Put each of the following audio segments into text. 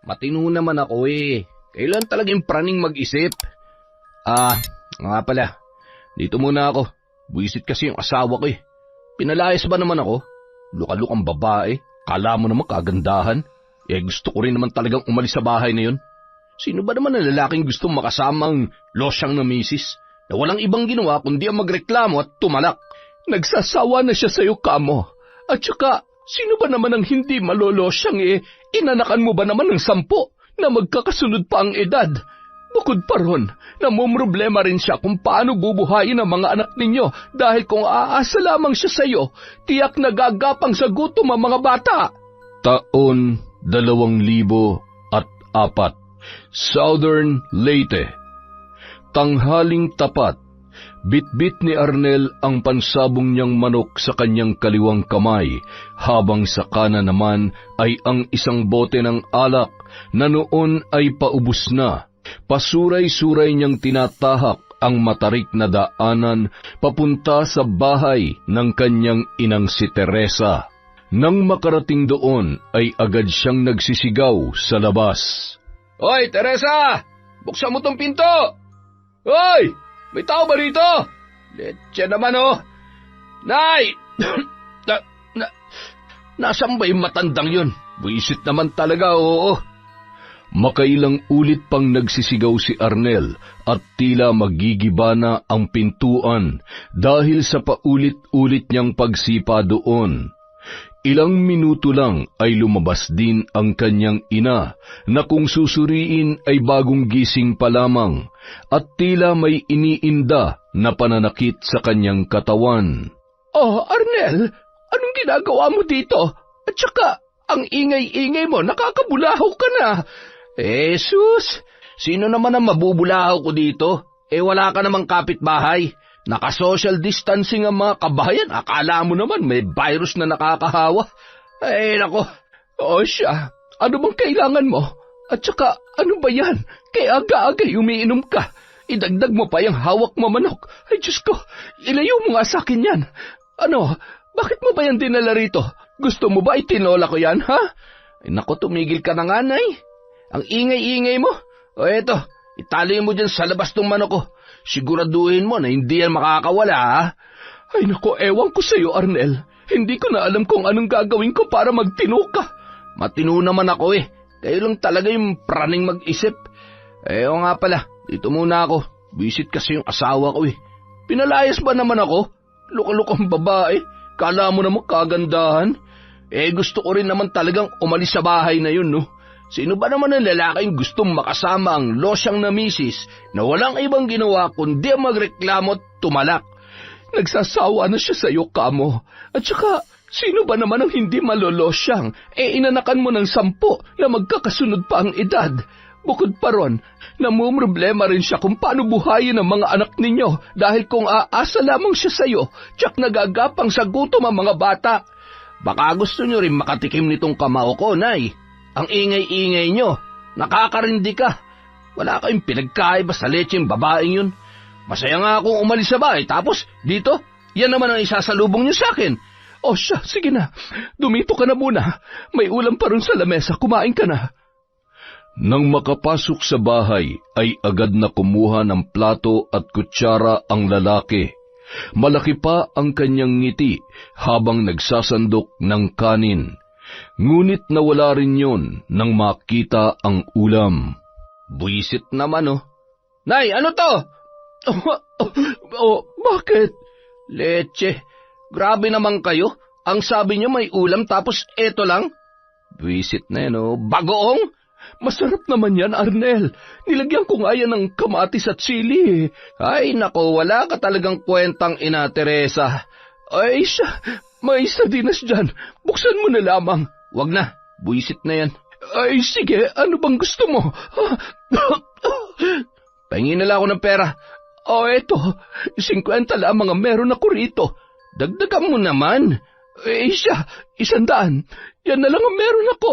Matino naman ako eh. Kailan talagang praning mag-isip? Nga pala. Dito muna ako. Buwisit kasi yung asawa ko eh. Pinalayas ba naman ako? Lukalukang babae. Kala mo naman kagandahan. Gusto ko rin naman talagang umalis sa bahay na yun. Sino ba naman ang lalaking gustong makasamang losyang na misis na walang ibang ginawa kundi ang magreklamo at tumalak? Nagsasawa na siya sa'yo, kamo. At saka, sino ba naman ang hindi malolosyang inanakan mo ba naman ng 10 na magkakasunod pa ang edad? Bukod pa ron, namumroblema rin siya kung paano bubuhayin ang mga anak ninyo dahil kung aasa lamang siya sa'yo, tiyak nagagapang sa gutom ang mga bata. Taon 2004, Southern Leyte. Tanghaling tapat, bitbit ni Arnel ang pansabong niyang manok sa kanyang kaliwang kamay, habang sa kanan naman ay ang isang bote ng alak na noon ay paubos na. Pasuray-suray niyang tinatahak ang matarik na daanan papunta sa bahay ng kanyang inang si Teresa. Nang makarating doon ay agad siyang nagsisigaw sa labas. Hoy, Teresa! Buksan mo tong pinto! Hoy! May tao ba rito? Letse naman oh! Nay! Nasaan ba yung matandang yun? Buisit naman talaga, oo. Makailang ulit pang nagsisigaw si Arnel at tila magigiba na ang pintuan dahil sa paulit-ulit niyang pagsipa doon. Ilang minuto lang ay lumabas din ang kanyang ina na kung susuriin ay bagong gising pa lamang at tila may iniinda na pananakit sa kanyang katawan. Oh, Arnel, anong ginagawa mo dito? At saka, ang ingay-ingay mo, nakakabulahaw ka na. sus, sino naman ang mabubulahaw ko dito? Wala ka namang kapitbahay. Naka-social distancing ang mga kabayan. Akala mo naman may virus na nakakahawa. Nako. O siya, ano bang kailangan mo? At saka, ano ba yan? Kaya aga-aga umiinom ka. Idagdag mo pa yung hawak mo manok. Ay, Diyos ko, ilayo mo nga sa akin yan. Ano, bakit mo ba yan dinala rito? Gusto mo ba itinola ko yan, ha? Nako, tumigil ka na nga, Nay. Ang ingay-ingay mo. O eto, itali mo dyan sa labas ng manok ko. Siguraduhin mo na hindi yan makakawala, ha? Ay naku, ewan ko sa'yo, Arnel. Hindi ko na alam kung anong gagawin ko para magtino ka. Matino naman ako eh. Kayo lang talaga yung praning mag-isip. O nga pala, dito muna ako. Visit kasi yung asawa ko eh. Pinalayas ba naman ako? Lukalukang babae. Kala mo naman kagandahan. Gusto ko rin naman talagang umalis sa bahay na yun, no? Sino ba naman ang lalaking gustong makasama ang losyang na misis na walang ibang ginawa kundi ang magreklamo at tumalak? Nagsasawa na siya sa'yo, kamo. At saka, sino ba naman ang hindi malolosyang? Inanakan mo ng 10 na magkakasunod pa ang edad. Bukod pa ron, namumroblema rin siya kung paano buhayin ang mga anak ninyo dahil kung aasa lamang siya sa'yo, tiyak nagagapang sa gutom ang mga bata. Baka gusto nyo rin makatikim nitong kamao ko, Nay. Ang ingay-ingay nyo, nakakarindi ka. Wala kayong pinagkaiba sa lecheng babaeng yun. Masaya nga akong umalis sa bahay, tapos dito, yan naman ang isasalubong nyo sa akin. O siya, sige na, dumito ka na muna. May ulam pa rin sa lamesa, kumain ka na. Nang makapasok sa bahay, ay agad na kumuha ng plato at kutsara ang lalaki. Malaki pa ang kanyang ngiti habang nagsasandok ng kanin. Ngunit nawala rin yon nang makita ang ulam. Buisit naman, oh. Nay, ano to? Bakit? Leche, grabe naman kayo. Ang sabi niyo may ulam tapos eto lang? Buisit na yan, oh. Bagoong? Masarap naman yan, Arnel. Nilagyan ko nga yan ng kamatis at sili. Ay, nako, wala ka talagang kwentang, Ina Teresa. Ay, siya, may sardinas dyan. Buksan mo na lamang. Wag na, buisit na yan. Ay, sige, ano bang gusto mo? Pahingin na lang ako ng pera. Eto, 50 lamang ang meron ako rito. Dagdagan mo naman. Siya, 100. Yan na lang ang meron ako.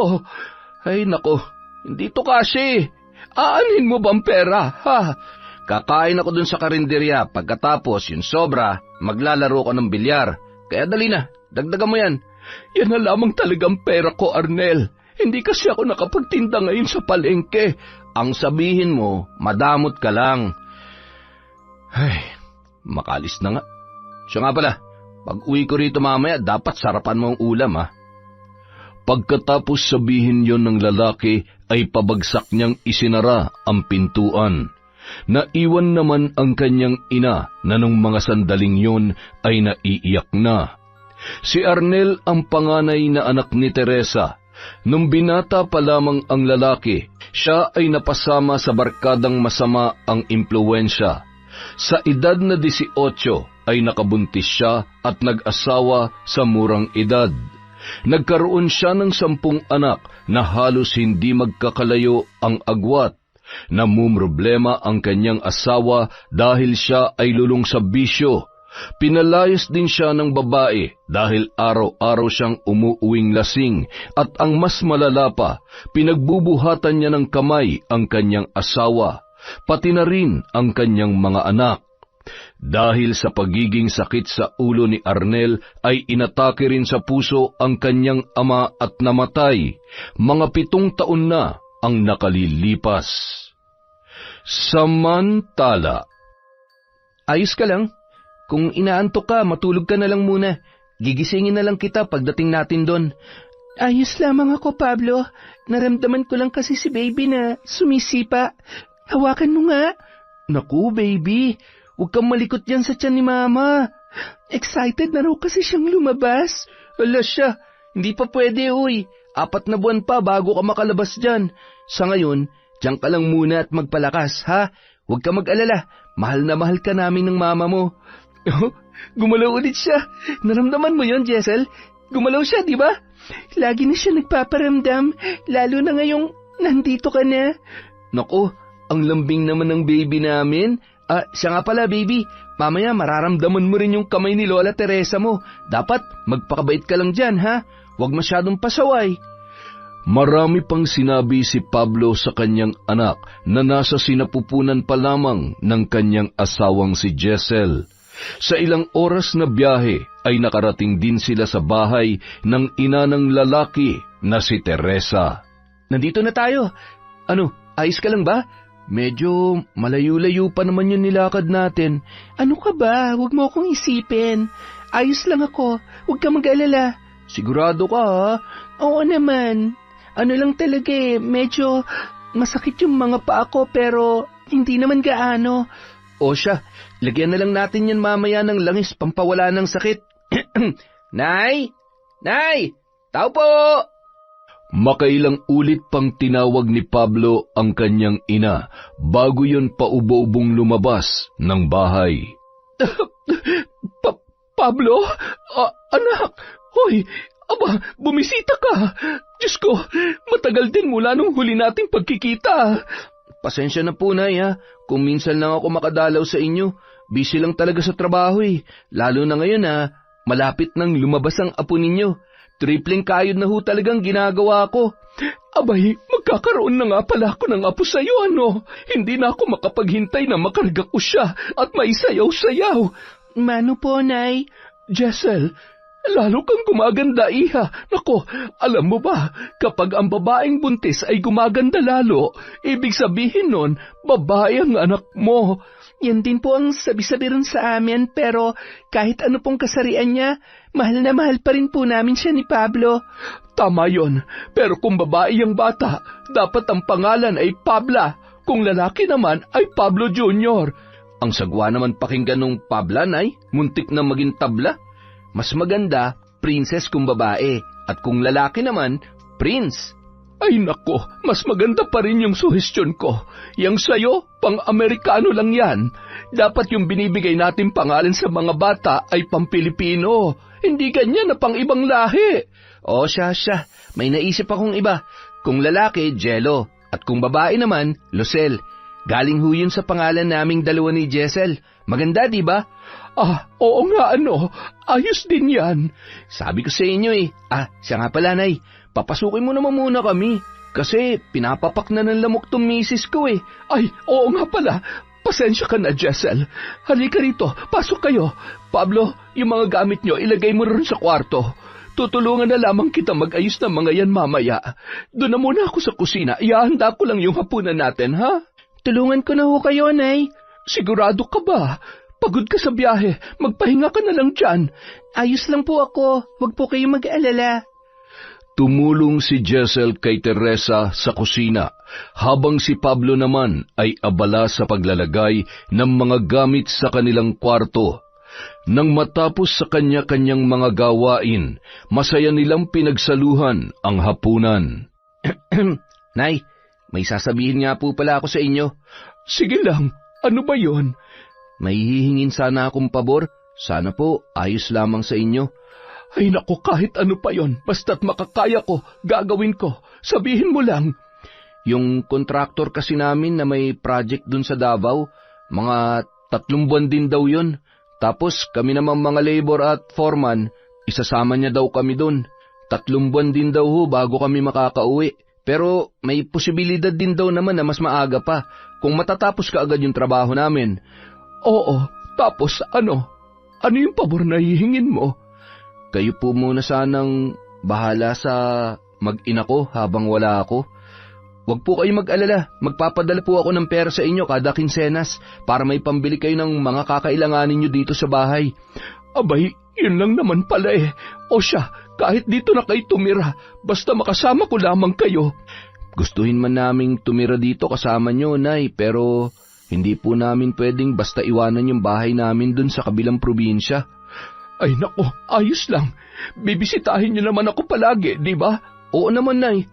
Ay, nako. Hindi to kasi. Aanhin mo bang pera, ha? Kakain ako dun sa karinderya. Pagkatapos, yung sobra, maglalaro ko ng bilyar. Kaya dali na, dagdagan mo yan. Yan na lamang talagang pera ko, Arnel. Hindi kasi ako nakapagtinda ngayon sa palengke. Ang sabihin mo, madamot ka lang. Ay, makalis na nga. Siya nga pala, pag uwi ko rito mamaya, dapat sarapan mo ang ulam, ha? Pagkatapos sabihin yon ng lalaki, ay pabagsak niyang isinara ang pintuan. Naiwan naman ang kanyang ina na nung mga sandaling yon ay naiiyak na. Si Arnel ang panganay na anak ni Teresa. Nung binata pa lamang ang lalaki, siya ay napasama sa barkadang masama ang impluwensya. Sa edad na 18 ay nakabuntis siya at nag-asawa sa murang edad. Nagkaroon siya ng 10 anak na halos hindi magkakalayo ang agwat. Namumroblema ang kanyang asawa dahil siya ay lulong sa bisyo. Pinalayas din siya ng babae dahil araw-araw siyang umuuwing lasing at ang mas malala pa, pinagbubuhatan niya ng kamay ang kanyang asawa, pati na rin ang kanyang mga anak. Dahil sa pagiging sakit sa ulo ni Arnel ay inatake rin sa puso ang kanyang ama at namatay. Mga 7 taon na ang nakalilipas. Samantala, ayos ka lang? Kung inaantok ka, matulog ka na lang muna. Gigisingin na lang kita pagdating natin doon. Ayos lamang ako, Pablo. Naramdaman ko lang kasi si baby na sumisipa. Hawakan mo nga. Naku, baby. Huwag kang malikot yan sa tiyan ni Mama. Excited na raw kasi siyang lumabas. Hala siya, hindi pa pwede, uy. 4 na buwan pa bago ka makalabas dyan. Sa ngayon, diyan ka lang muna at magpalakas, ha? Huwag ka mag-alala. Mahal na mahal ka namin ng mama mo. Oh, gumalaw ulit siya. Naramdaman mo yon, Jessel? Gumalaw siya, di ba? Lagi na siya nagpaparamdam, lalo na ngayong nandito ka na. Naku, ang lambing naman ng baby namin. Siya nga pala, baby. Mamaya mararamdaman mo rin yung kamay ni Lola Teresa mo. Dapat magpakabait ka lang dyan, ha? Huwag masyadong pasaway. Marami pang sinabi si Pablo sa kanyang anak na nasa sinapupunan pa lamang ng kanyang asawang si Jessel. Sa ilang oras na biyahe ay nakarating din sila sa bahay ng ina ng lalaki na si Teresa. Nandito na tayo. Ano, ayos ka lang ba? Medyo malayo-layo pa naman yung nilakad natin. Ano ka ba? Huwag mo akong isipin. Ayos lang ako. Huwag ka mag-alala. Sigurado ka, ha? Oo naman. Ano lang talaga medyo masakit yung mga paa ko pero hindi naman gaano. O siya, lagyan na lang natin yan mamaya ng langis pampawala ng sakit. Nay! Nay! Tao po! Makailang ulit pang tinawag ni Pablo ang kanyang ina bago yun paubo-ubong lumabas ng bahay. Pablo? Anak! Hoy! Aba, bumisita ka! Diyos ko, matagal din mula nung huli nating pagkikita. Pasensya na po, Nay, ha? Kung minsan lang ako makadalaw sa inyo, busy lang talaga sa trabaho eh. Lalo na ngayon, ha? Malapit nang lumabas ang apo ninyo. Tripling kayod na ho talagang ginagawa ko. Abay, magkakaroon na nga pala ako ng apo sa'yo, ano? Hindi na ako makapaghintay na makarga ko siya at maisayaw-sayaw. Mano po, Nay? Jessel, lalo kang gumaganda, iha. Nako, alam mo ba, kapag ang babaeng buntis ay gumaganda lalo, ibig sabihin nun, babae ang anak mo. Yan din po ang sabi-sabi rin sa amin, pero kahit ano pong kasarian niya, mahal na mahal pa rin po namin siya ni Pablo. Tama yon, pero kung babae ang bata, dapat ang pangalan ay Pabla. Kung lalaki naman ay Pablo Jr. Ang sagwa naman pakinggan nung Pabla, Nay, muntik na maging tabla. Mas maganda, princess kung babae, at kung lalaki naman, prince. Ay nako, mas maganda pa rin yung suhestyon ko. Yang sayo, pang-Amerikano lang yan. Dapat yung binibigay natin pangalan sa mga bata ay pang-Pilipino. Hindi ganyan na pang-ibang lahi. O siya, may naisip akong iba. Kung lalaki, Jello, at kung babae naman, Lucel. Galing ho yun sa pangalan naming dalawa ni Jessel. Maganda, di ba? Oo nga, ayos din yan. Sabi ko sa inyo siya nga pala, Nay. Papasukin mo naman muna kami. Kasi pinapapak na ng lamok tong misis ko Ay, oo nga pala. Pasensya ka na, Jessel. Halika rito, pasok kayo. Pablo, yung mga gamit nyo, ilagay mo rin sa kwarto. Tutulungan na lamang kita mag-ayos ng mga yan mamaya. Doon na muna ako sa kusina. Ihahanda ko lang yung hapunan natin, ha? Tulungan ko na ho kayo, Nay. Sigurado ka ba? Pagod ka sa biyahe. Magpahinga ka na lang dyan. Ayos lang po ako. Huwag po kayo mag-alala. Tumulong si Jessel kay Teresa sa kusina, habang si Pablo naman ay abala sa paglalagay ng mga gamit sa kanilang kwarto. Nang matapos sa kanya-kanyang mga gawain, masaya nilang pinagsaluhan ang hapunan. Nay, may sasabihin nga po pala ako sa inyo. Sige lang, ano ba yon? May hihingin sana akong pabor. Sana po, ayos lamang sa inyo. Ay naku, kahit ano pa yon, basta't makakaya ko, gagawin ko. Sabihin mo lang. Yung kontraktor kasi namin na may project dun sa Davao, mga 3 buwan din daw yun. Tapos kami naman mga labor at foreman, isasama niya daw kami dun. 3 buwan din daw ho bago kami makakauwi. Pero may posibilidad din daw naman na mas maaga pa, kung matatapos ka agad yung trabaho namin. Oo, tapos ano? Ano yung pabor na hihingin mo? Kayo po muna sanang bahala sa mag-ina ko habang wala ako. Huwag po kayo mag-alala, magpapadala po ako ng pera sa inyo kada kinsenas para may pambili kayo ng mga kakailanganin nyo dito sa bahay. Abay, yun lang naman pala eh. O siya, kahit dito na kayo tumira, basta makasama ko lamang kayo. Gustuhin man naming tumira dito kasama nyo, Nay, pero hindi po namin pwedeng basta iwanan yung bahay namin dun sa kabilang probinsya. Ay nako, ayos lang. Bibisitahin niyo naman ako palagi, di ba? Oo naman, Nay.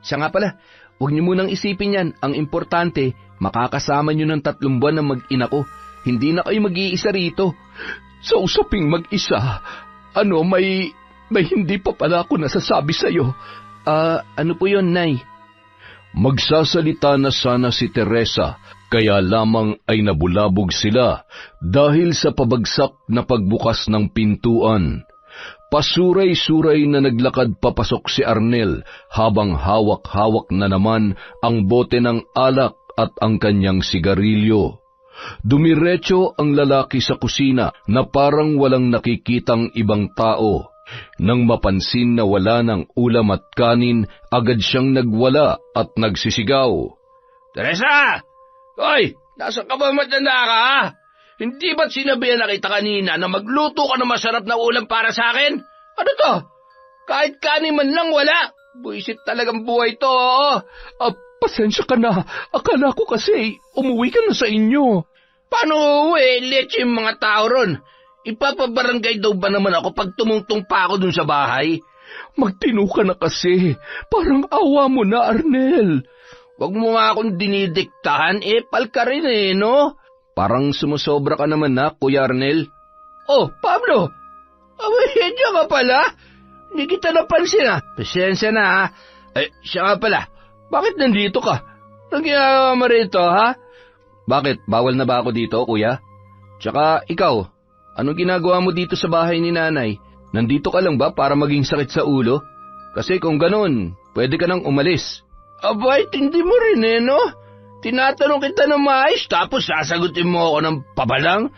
Siya nga pala, huwag niyo munang isipin yan. Ang importante, makakasama niyo ng 3 buwan na mag-ina ko. Hindi na kayo mag-iisa rito. Sa usaping mag-isa, may hindi pa pala ako nasasabi sa'yo. Ano po yun, Nay? Magsasalita na sana si Teresa, kaya lamang ay nabulabog sila dahil sa pabagsak na pagbukas ng pintuan. Pasuray-suray na naglakad papasok si Arnel habang hawak-hawak na naman ang bote ng alak at ang kanyang sigarilyo. Dumiretso ang lalaki sa kusina na parang walang nakikitang ibang tao. Nang mapansin na wala ng ulam at kanin, agad siyang nagwala at nagsisigaw. Teresa! Hoy! Nasa ka ba matanda ka, ha? Hindi ba't sinabihan na kita kanina na magluto ka ng masarap na ulam para sa akin? Ano to? Kahit kanin man lang wala. Buisit talagang buhay to, oo. Pasensya ka na. Akala ko kasi umuwi ka na sa inyo. Paano uwi? Leche yung mga tao ron. Ipapabarangay daw ba naman ako pag tumungtong pa ako dun sa bahay? Magtino ka na kasi. Parang awa mo na, Arnel. Huwag mo nga akong dinidiktahan, pal ka rin no? Parang sumusobra ka naman na, Kuya Arnel. Oh, Pablo! Diyan ka pala? Hindi kita napansin, ha? Pasensya na, ha? Siya nga pala. Bakit nandito ka? Anong ginagawa mo rito, ha? Bakit? Bawal na ba ako dito, Kuya? Tsaka ikaw, anong ginagawa mo dito sa bahay ni Nanay? Nandito ka lang ba para maging sakit sa ulo? Kasi kung ganun, pwede ka nang umalis. Abay, hindi mo rin no? Tinatanong kita ng maayos tapos sasagutin mo ako ng pabalang?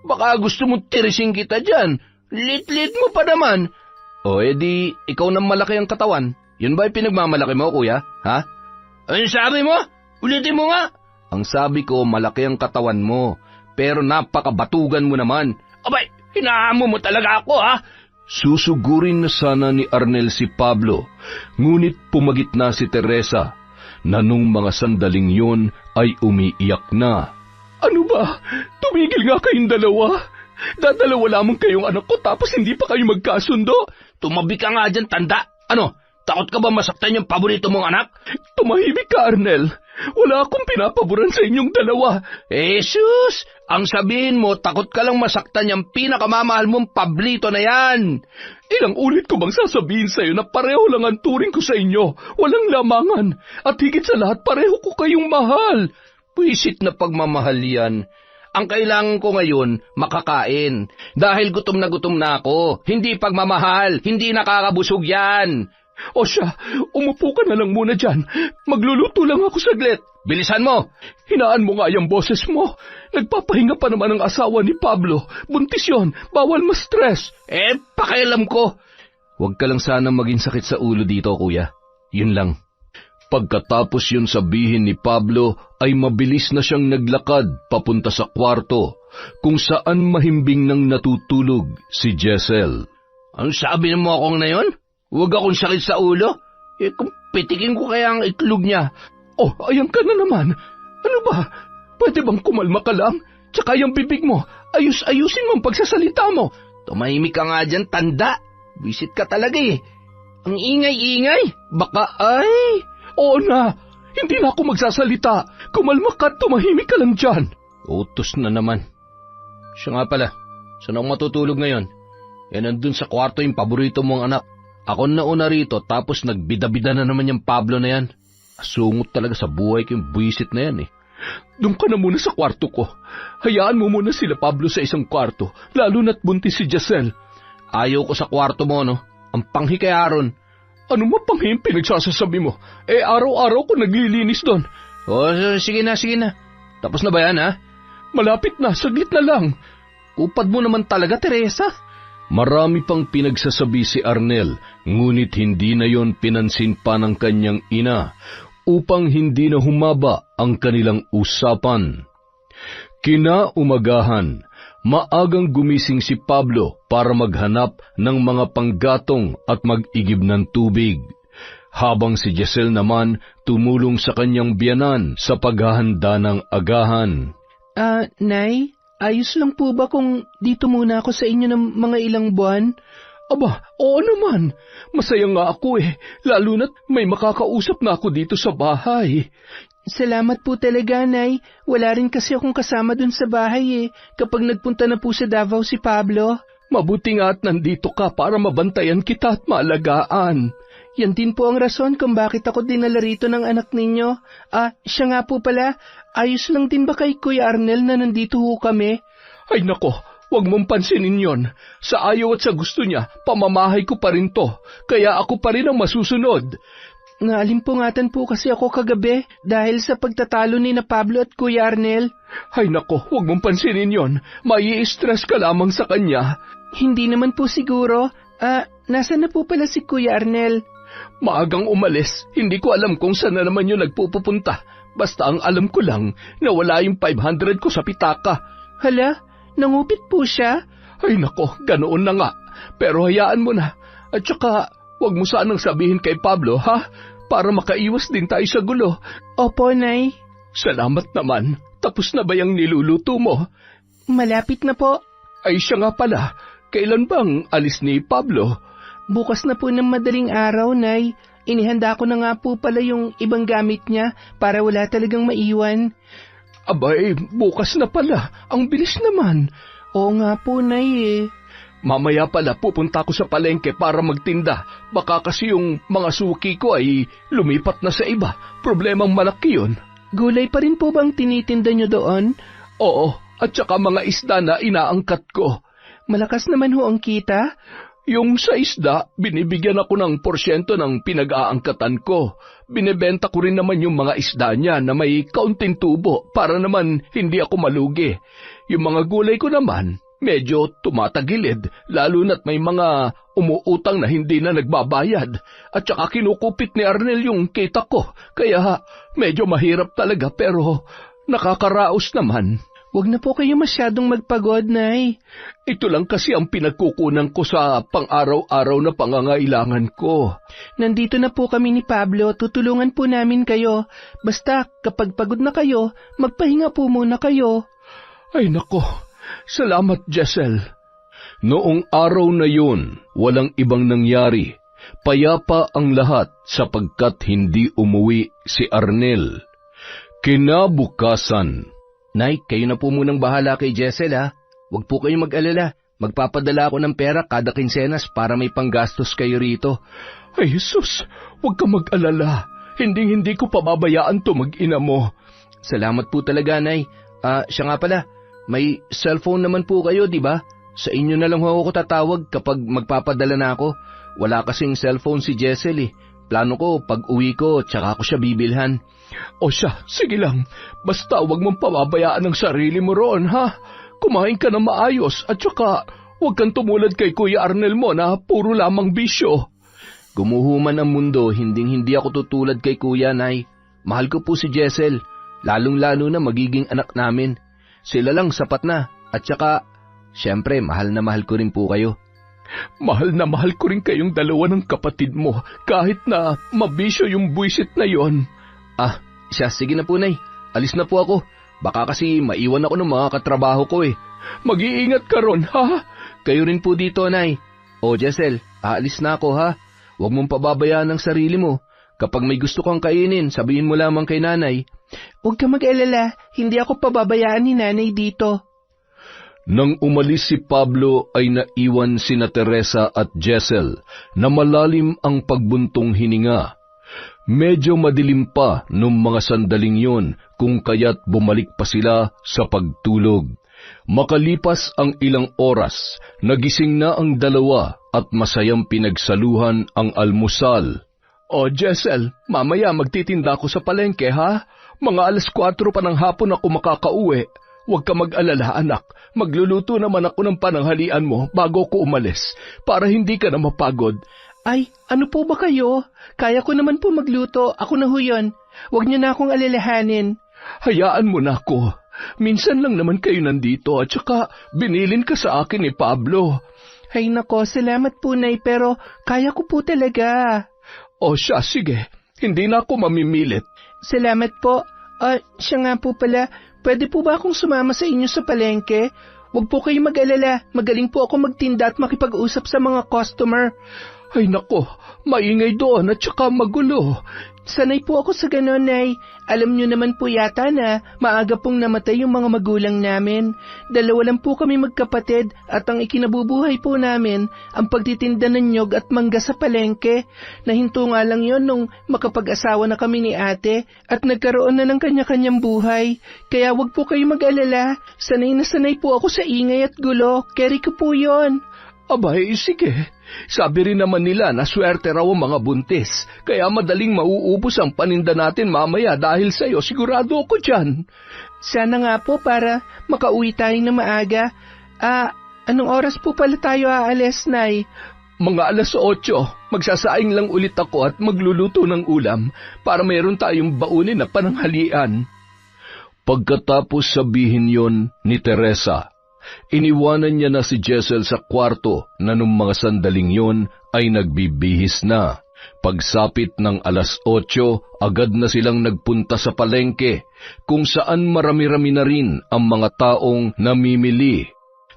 Baka gusto mo tirisin kita dyan. Lit-lit mo pa naman. O edi, ikaw nang malaki ang katawan. Yun ba yung pinagmamalaki mo, Kuya? Ha? Ano sabi mo? Ulitin mo nga. Ang sabi ko, malaki ang katawan mo. Pero napakabatugan mo naman. Abay, hinahamo mo talaga ako, ha? Susugurin na sana ni Arnel si Pablo, ngunit pumagit na si Teresa, na nung mga sandaling yun ay umiiyak na. Ano ba? Tumigil nga kayong dalawa. Dadalawa lamang kayong anak ko tapos hindi pa kayo magkasundo. Tumabi ka nga dyan, tanda. Ano, takot ka ba masaktan yung paborito mong anak? Tumahimik ka, Arnel. Wala akong pinapaboran sa inyong dalawa. Jesus! Ang sabihin mo, takot ka lang masaktan yung pinakamamahal mong Pablito na yan. Ilang ulit ko bang sasabihin sa'yo na pareho lang ang turing ko sa inyo, walang lamangan, at higit sa lahat pareho ko kayong mahal. Puisit na pagmamahal yan. Ang kailangan ko ngayon, makakain. Dahil gutom na ako. Hindi pagmamahal, hindi nakakabusog yan. O siya, umupo ka na lang muna dyan. Magluluto lang ako saglit. Bilisan mo! Hinaan mo nga yung boses mo. Nagpapahinga pa naman ang asawa ni Pablo. Buntis yon, bawal ma-stress. Pakialam ko. Huwag ka lang sana maging sakit sa ulo dito, kuya. Yun lang. Pagkatapos yun sabihin ni Pablo ay mabilis na siyang naglakad papunta sa kwarto kung saan mahimbing nang natutulog si Jessel. Ang sabi mo akong na yun? Huwag akong sakit sa ulo? Kung pitikin ko kaya ang itlog niya. Oh, ayan ka na naman. Ano ba? Pwede bang kumalma ka lang? Tsaka yung bibig mo, ayusin mo ang pagsasalita mo. Tumahimik ka nga dyan, tanda. Visit ka talaga eh. Ang ingay-ingay. Baka ay... Oo na, hindi na ako magsasalita. Kumalma ka at tumahimik ka lang dyan. Utos na naman. Siya nga pala, saan ako matutulog ngayon? Nandun sa kwarto yung paborito mong anak. Ako na una rito tapos nagbida-bida na naman yung Pablo na yan. Asungot talaga sa buhay ko yung buwisit na yan eh. Doon ka na muna sa kwarto ko. Hayaan mo muna sila Pablo sa isang kwarto, lalo na't buntis si Jessel. Ayaw ko sa kwarto mo, no? Ang panghi kay Aaron. Ano mapanghi pinagsasasabi mo? Araw-araw ko naglilinis doon. Sige na. Tapos na ba yan, ha? Malapit na, saglit na lang. Upad mo naman talaga, Teresa. Marami pang pinagsasabi si Arnel, ngunit hindi na yon pinansin pa ng kanyang ina upang hindi na humaba ang kanilang usapan. Kinaumagahan, maagang gumising si Pablo para maghanap ng mga panggatong at mag-igib ng tubig, habang si Jessel naman tumulong sa kanyang biyanan sa paghahanda ng agahan. Nay, ayos lang po ba kung dito muna ako sa inyo ng mga ilang buwan? Aba, oo naman. Masaya nga ako eh, lalo na't may makakausap na ako dito sa bahay. Salamat po talaga, Nay. Wala rin kasi akong kasama dun sa bahay eh, kapag nagpunta na po sa Davao si Pablo. Mabuti nga at nandito ka para mabantayan kita at maalagaan. Yan din po ang rason kung bakit ako dinala rito ng anak ninyo. Siya nga po pala, ayos lang din ba kay Kuya Arnel na nandito ho kami? Ay nako, huwag mong pansinin yon. Sa ayaw at sa gusto niya, pamamahay ko pa rin to, kaya ako pa rin ang masusunod. Naalimpungatan po kasi ako kagabi dahil sa pagtatalo ni na Pablo at Kuya Arnel. Ay nako, huwag mong pansinin yon. Mai-stress ka lamang sa kanya. Hindi naman po siguro. Nasaan na po pala si Kuya Arnel? Maagang umalis. Hindi ko alam kung saan na naman yun nagpupunta. Basta ang alam ko lang na wala yung 500 ko sa pitaka. Hala, nangupit po siya? Ay nako, ganoon na nga. Pero hayaan mo na. At saka, huwag mo sanang sabihin kay Pablo, ha? Para makaiwas din tayo sa gulo. Opo, Nay. Salamat naman. Tapos na ba yung niluluto mo? Malapit na po. Ay siya nga pala. Kailan bang alis ni Pablo? Bukas na po ng madaling araw, Nay. Inihanda ko na nga po pala yung ibang gamit niya para wala talagang maiwan. Abay, bukas na pala. Ang bilis naman. Oo nga po, Nay eh. Mamaya pala pupunta ko sa palengke para magtinda. Baka kasi yung mga suki ko ay lumipat na sa iba. Problemang malaki yun. Gulay pa rin po bang tinitinda nyo doon? Oo, at saka mga isda na inaangkat ko. Malakas naman ho ang kita. Yung sa isda, binibigyan ako ng porsyento ng pinag-aangkatan ko. Binebenta ko rin naman yung mga isda niya na may kaunting tubo para naman hindi ako malugi. Yung mga gulay ko naman, medyo tumatagilid, lalo na't may mga umuutang na hindi na nagbabayad. At saka kinukupit ni Arnel yung kita ko, kaya medyo mahirap talaga pero nakakaraos naman. Huwag na po kayo masyadong magpagod, Nay. Ito lang kasi ang pinagkukunan ko sa pang-araw-araw na pangangailangan ko. Nandito na po kami ni Pablo, tutulungan po namin kayo. Basta kapag pagod na kayo, magpahinga po muna kayo. Ay nako, salamat Jessel. Noong araw na yun, walang ibang nangyari. Payapa ang lahat sapagkat hindi umuwi si Arnel. Kinabukasan, Nay, kayo na po munang bahala kay Jessel, ha? Huwag po kayong mag-alala. Magpapadala ako ng pera kada kinsenas para may panggastos kayo rito. Ay Jesus, huwag ka mag-alala. Hindi ko pababayaan to mag-ina mo. Salamat po talaga, Nay. Siya nga pala, may cellphone naman po kayo, di ba? Sa inyo na lang ako tatawag kapag magpapadala na ako. Wala kasing cellphone si Jessel eh. Plano ko, pag uwi ko, tsaka ko siya bibilhan. O siya, sige lang. Basta huwag mong pababayaan ang sarili mo roon, ha? Kumain ka na maayos at saka Huwag kang tumulad kay Kuya Arnel mo na puro lamang bisyo. Gumuhuman ang mundo, hindi ako tutulad kay Kuya, Nay. Mahal ko po si Jessel, lalong-lalo na magiging anak namin. Sila lang sapat na, at saka, syempre, mahal na mahal ko rin po kayo. Mahal na mahal ko rin kayong dalawa ng kapatid mo, kahit na mabisyo yung buwisit na yon. Sige na po, Nay. Alis na po ako. Baka kasi maiwan ako ng mga katrabaho ko eh. Mag-iingat ka ron, ha? Kayo rin po dito, Nay. O, Jessel, aalis na ako, ha? Huwag mong pababayaan ang sarili mo. Kapag may gusto kang kainin, sabihin mo lamang kay Nanay. Huwag ka mag-alala, hindi ako pababayaan ni Nanay dito. Nang umalis si Pablo ay naiwan sina Teresa at Jessel na malalim ang pagbuntong hininga. Medyo madilim pa nung mga sandaling yun kung kaya't bumalik pa sila sa pagtulog. Makalipas ang ilang oras, nagising na ang dalawa at masayang pinagsaluhan ang almusal. O Jessel, mamaya magtitinda ako sa palengke ha? Mga 4:00 pa ng hapon ako makakauwi. Huwag ka mag-alala anak, magluluto naman ako ng pananghalian mo bago ko umalis para hindi ka na mapagod. Ay, ano po ba kayo? Kaya ko naman po magluto, ako na ho yun. Huwag niyo na akong alalahanin. Hayaan mo na ako. Minsan lang naman kayo nandito at saka binilin ka sa akin ni Pablo. Ay nako, salamat po Nay, pero kaya ko po talaga. O siya, sige. Hindi na ako mamimilit. Salamat po. Siya nga po pala, pwede po ba akong sumama sa inyo sa palengke? Huwag po kayo mag-alala, magaling po ako magtinda at makipag-usap sa mga customer. Ay nako, maingay doon at saka magulo. Sanay po ako sa ganon, Nay. Alam niyo naman po yata na maaga pong namatay yung mga magulang namin. 2 lang po kami magkapatid at ang ikinabubuhay po namin ang pagtitinda ng nyog at mangga sa palengke. Nahinto nga lang yon nung makapag-asawa na kami ni ate at nagkaroon na ng kanya-kanyang buhay. Kaya wag po kayo mag-alala. Sanay na sanay po ako sa ingay at gulo. Carry ko po yon. Abay, sige. Sabi rin naman nila na swerte raw ang mga buntis, kaya madaling mauubos ang paninda natin mamaya dahil sa'yo, sigurado ako dyan. Sana nga po para makauwi tayo na maaga. Anong oras po pala tayo aalis, Nay? Mga 8:00, magsasaing lang ulit ako at magluluto ng ulam para mayroon tayong baunin na pananghalian. Pagkatapos sabihin yon ni Teresa, iniwanan niya na si Jessel sa kwarto na nung mga sandaling yon ay nagbibihis na. Pagsapit ng 8:00, agad na silang nagpunta sa palengke, kung saan marami-rami na rin ang mga taong namimili.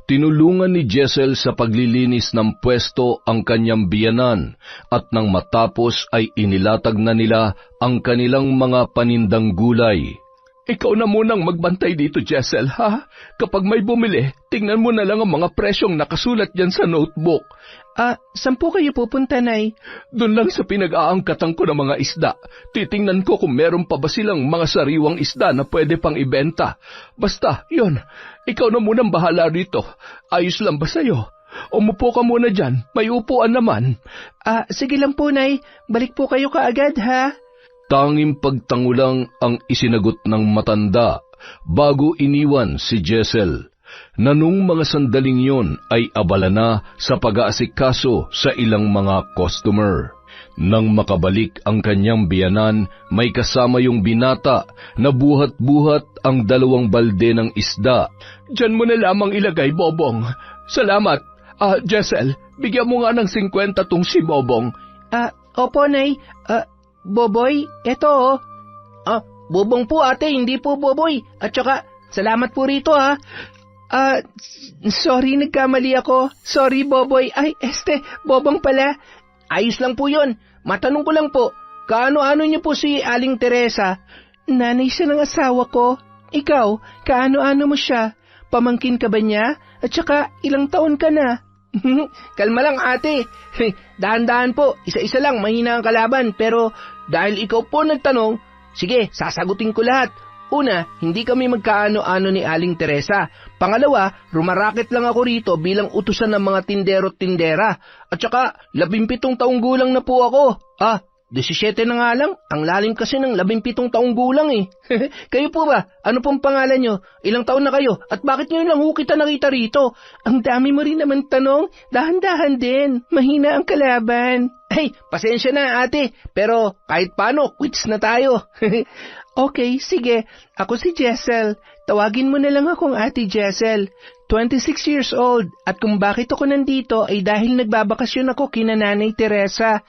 Tinulungan ni Jessel sa paglilinis ng pwesto ang kanyang biyanan at nang matapos ay inilatag na nila ang kanilang mga panindang gulay. Ikaw na munang magbantay dito, Jessel, ha? Kapag may bumili, tingnan mo na lang ang mga presyong nakasulat dyan sa notebook. Saan po kayo pupunta, Nay? Doon lang sa pinag-aangkatan ko ng mga isda. Titingnan ko kung meron pa ba silang mga sariwang isda na pwede pang ibenta. Basta, yon. Ikaw na munang bahala rito. Ayos lang ba sa'yo? Umupo ka muna dyan. May upuan naman. Sige lang po, Nay. Balik po kayo kaagad, ha? Tanging pagtangulang ang isinagot ng matanda bago iniwan si Jessel, na nung mga sandaling yon ay abala na sa pag-aasikaso sa ilang mga customer. Nang makabalik ang kanyang biyanan, may kasama yung binata na buhat-buhat ang 2 balde ng isda. Diyan mo na lamang ilagay, Bobong. Salamat. Jessel, bigyan mo nga ng 50 tong si Bobong. Opo, Nay. Boboy, eto. Bobong po ate, hindi po Boboy. At saka, salamat po rito ha. Sorry, nagkamali ako. Sorry, Boboy. Ay, Bobong pala. Ayos lang po yun. Matanong ko lang po, kaano-ano niyo po si Aling Teresa? Nanay siya ng asawa ko. Ikaw, kaano-ano mo siya? Pamangkin ka ba niya? At saka, ilang taon ka na? Kalma lang ate. Dahan-dahan po, isa-isa lang, mahina ang kalaban. Pero dahil ikaw po nagtanong, sige, sasagutin ko lahat. Una, hindi kami magkaano-ano ni Aling Teresa. Pangalawa, rumaraket lang ako rito bilang utusan ng mga tindero at tindera. At saka, 17 taong gulang na po ako. 17 na nga lang. Ang lalim kasi ng 17 taong gulang eh. Kayo po ba? Ano pong pangalan nyo? Ilang taon na kayo? At bakit ngayon lang ho kita nakita rito? Ang dami mo rin naman tanong. Dahan-dahan din. Mahina ang kalaban. Ay, pasensya na ate. Pero kahit paano, quits na tayo. Okay, sige. Ako si Jessel. Tawagin mo na lang akong Ate Jessel. 26 years old. At kung bakit ako nandito ay dahil nagbabakasyon ako kina Nanay Teresa.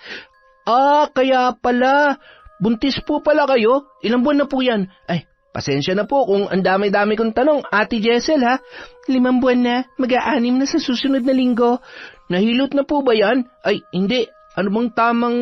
Ah, kaya pala. Buntis po pala kayo? Ilang buwan na po yan? Ay, pasensya na po kung ang dami-dami kong tanong, Ate Jessel ha. 5 buwan na, mag-6 na sa susunod na linggo. Nahilot na po ba yan? Ay, hindi. Ano bang tamang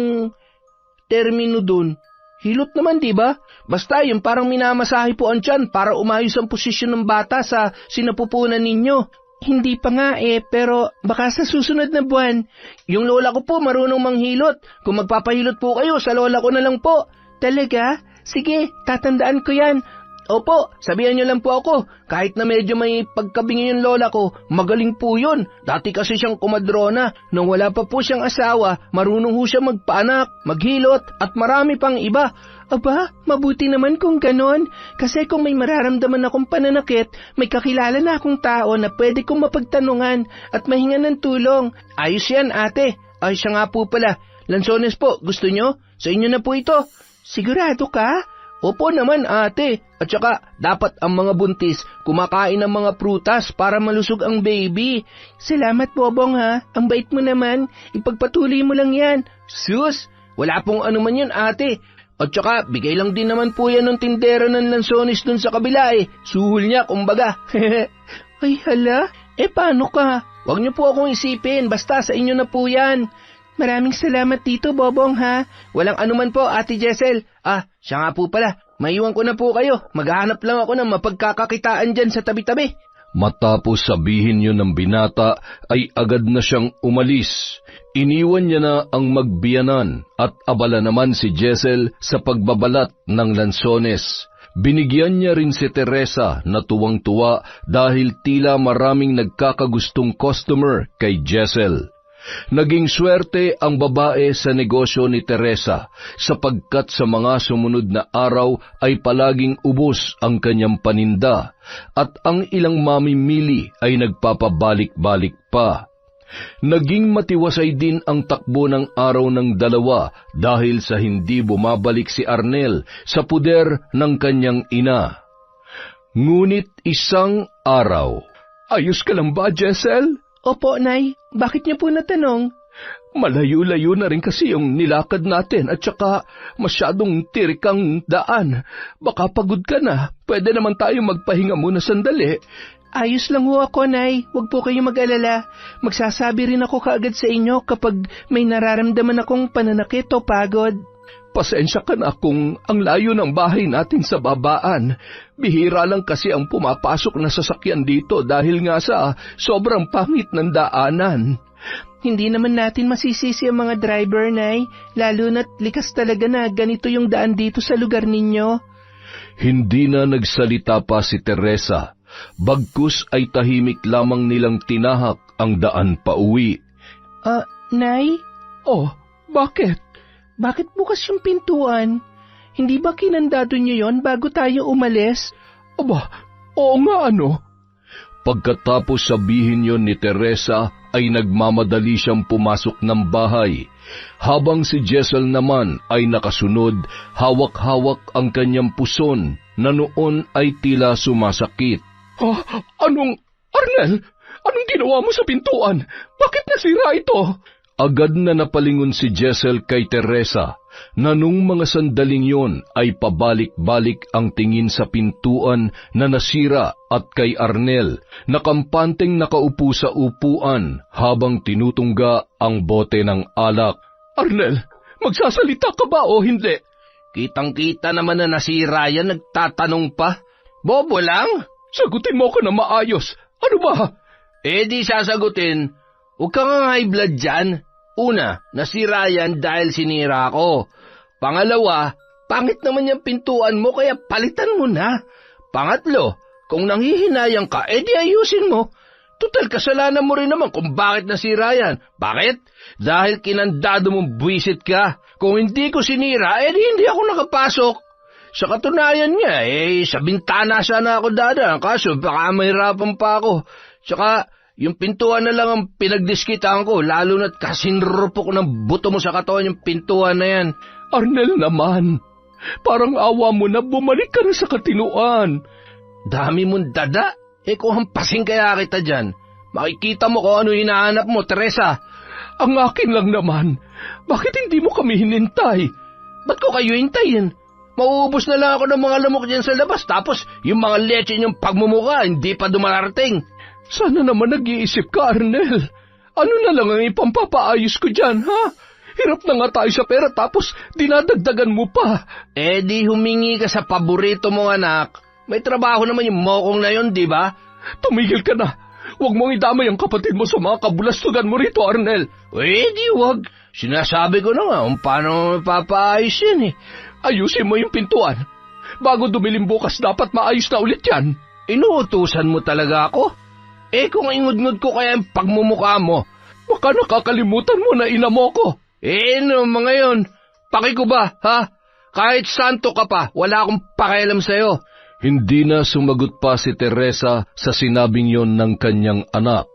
termino dun? Hilot naman, di ba? Basta yung parang minamasahe po ang tiyan para umayos ang posisyon ng bata sa sinapupunan ninyo. Hindi pa nga pero baka sa susunod na buwan. Yung lola ko po marunong manghilot. Kung magpapahilot po kayo, sa lola ko na lang po. Talaga? Sige, tatandaan ko yan. Opo, sabihan niyo lang po ako. Kahit na medyo may pagkabingi yung lola ko, magaling po yun. Dati kasi siyang kumadrona. Nung wala pa po siyang asawa, marunong ho siya magpaanak, maghilot, at marami pang iba. Aba, mabuti naman kung ganon. Kasi kung may mararamdaman akong pananakit, may kakilala na akong tao na pwede kong mapagtanungan at mahingan ng tulong. Ayos yan, ate. Ay, siya nga po pala. Lansones po, gusto nyo? Sa inyo na po ito. Sigurado ka? Opo naman, ate. At saka, dapat ang mga buntis kumakain ng mga prutas para malusog ang baby. Salamat, Bobong ha. Ang bait mo naman. Ipagpatuloy mo lang yan. Sus, wala pong ano man yan, ate. At saka, bigay lang din naman po yan ng tindera ng lansones dun sa kabila Suhol niya, kumbaga. Ay hala, paano ka? Huwag niyo po akong isipin, basta sa inyo na po yan. Maraming salamat dito, Bobong ha. Walang anuman po, Ate Jessel. Siya nga po pala. Maiwan ko na po kayo. Maghahanap lang ako ng mapagkakakitaan dyan sa tabi-tabi. Matapos sabihin yun ng binata, ay agad na siyang umalis. Iniwan niya na ang magbiyanan at abala naman si Jessel sa pagbabalat ng lansones. Binigyan niya rin si Teresa na tuwang-tuwa dahil tila maraming nagkakagustong customer kay Jessel. Naging swerte ang babae sa negosyo ni Teresa sapagkat sa mga sumunod na araw ay palaging ubos ang kanyang paninda at ang ilang mamimili ay nagpapabalik-balik pa. Naging matiwasay din ang takbo ng araw ng dalawa dahil sa hindi bumabalik si Arnel sa puder ng kanyang ina. Ngunit isang araw, Ayos ka lang ba, Jessel? Opo, Nay. Bakit niyo po natanong? Malayo-layo na rin kasi yung nilakad natin at saka masyadong tirik ang daan. Baka pagod ka na. Pwede naman tayo magpahinga muna sandali. Ayos lang ho ako, Nay. Huwag po kayong mag-alala. Magsasabi rin ako kaagad sa inyo kapag may nararamdaman akong pananakit o pagod. Pasensya ka na kung ang layo ng bahay natin sa babaan. Bihira lang kasi ang pumapasok na sasakyan dito dahil nga sa sobrang pangit ng daanan. Hindi naman natin masisisi ang mga driver, Nay. Lalo na't likas talaga na ganito yung daan dito sa lugar ninyo. hindi na nagsalita pa si Teresa. Bagkus ay tahimik lamang nilang tinahak ang daan pauwi. Nay? Oh, bakit? Bakit bukas yung pintuan? Hindi ba kinandado niyo yon bago tayo umalis? Aba, oo nga ano. Pagkatapos sabihin yon ni Teresa, ay nagmamadali siyang pumasok ng bahay. Habang si Jessel naman ay nakasunod, hawak-hawak ang kanyang puson na noon ay tila sumasakit. Arnel? Anong ginawa mo sa pintuan? Bakit nasira ito? Agad na napalingon si Jessel kay Teresa na nung mga sandaling yon ay pabalik-balik ang tingin sa pintuan na nasira at kay Arnel na kampanteng nakaupo sa upuan habang tinutungga ang bote ng alak. Arnel, magsasalita ka ba o hindi? Kitang-kita naman na nasira yan, nagtatanong pa. Bobo lang? Sagutin mo ko na maayos. Ano ba? Di sasagutin. Huwag kang high blood dyan. Una, nasira yan dahil sinira ko. Pangalawa, pangit naman yung pintuan mo kaya palitan mo na. Pangatlo, kung nanghihinayang ka, di ayusin mo. Tutal, kasalanan mo rin naman kung bakit nasira yan. Bakit? Dahil kinandado mong buwisit ka. Kung hindi ko sinira, hindi ako nakapasok. Sa katunayan nga, sa bintana sana ako dadaan. Kaso baka mahirapan pa ako. Tsaka, yung pintuan na lang ang pinagdiskitaan ko, lalo na't kasinrupok ng buto mo sa katawan yung pintuan na yan. Arnel naman, parang awa mo na bumalik ka na sa katinuan. Dami mong dada. Kung hampasin kaya kita dyan, makikita mo kung ano hinahanap mo, Teresa. Ang akin lang naman, bakit hindi mo kami hinintay? Ba't ko kayo hintayin? Mauubos na lang ako ng mga lamok dyan sa labas, tapos yung mga leche niyong pagmumuka, hindi pa dumarating. Sana naman nag-iisip ka, Arnel. Ano na lang ang ipampapaayos ko dyan, ha? Hirap na nga tayo sa pera, tapos dinadagdagan mo pa. Di humingi ka sa paborito mong anak. May trabaho naman yung mokong na yun, di ba? Tumigil ka na. Huwag mong idamay ang kapatid mo sa mga kabulastugan mo rito, Arnel. Di wag. Sinasabi ko na nga kung paano mapapaayos yan. Ayusin mo yung pintuan. Bago dumilim bukas, dapat maayos na ulit yan. Inuutusan mo talaga ako? Kung ingud-ngud ko kaya yung pagmumukha mo. Baka nakakalimutan mo na ina mo ko. Mga yun. Paki ko ba, ha? Kahit santo ka pa, wala akong pakialam sa'yo. Hindi na sumagot pa si Teresa sa sinabing yon ng kanyang anak.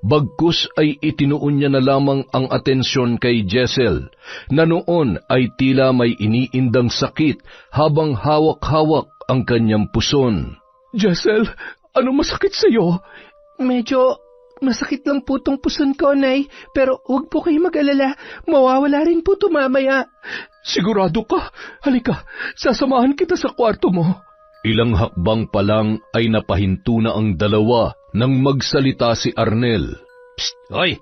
Bagkus ay itinuon niya na lamang ang atensyon kay Jessel, na noon ay tila may iniindang sakit habang hawak-hawak ang kanyang puson. Jessel, ano masakit sa iyo? Medyo masakit lang po tong puson ko, Nay. Pero huwag po kayo mag-alala. Mawawala rin po ito mamaya. Sigurado ka? Halika, sasamahan kita sa kwarto mo. Ilang hakbang pa lang ay napahinto na ang dalawa nang magsalita si Arnel. Psst! Hoy!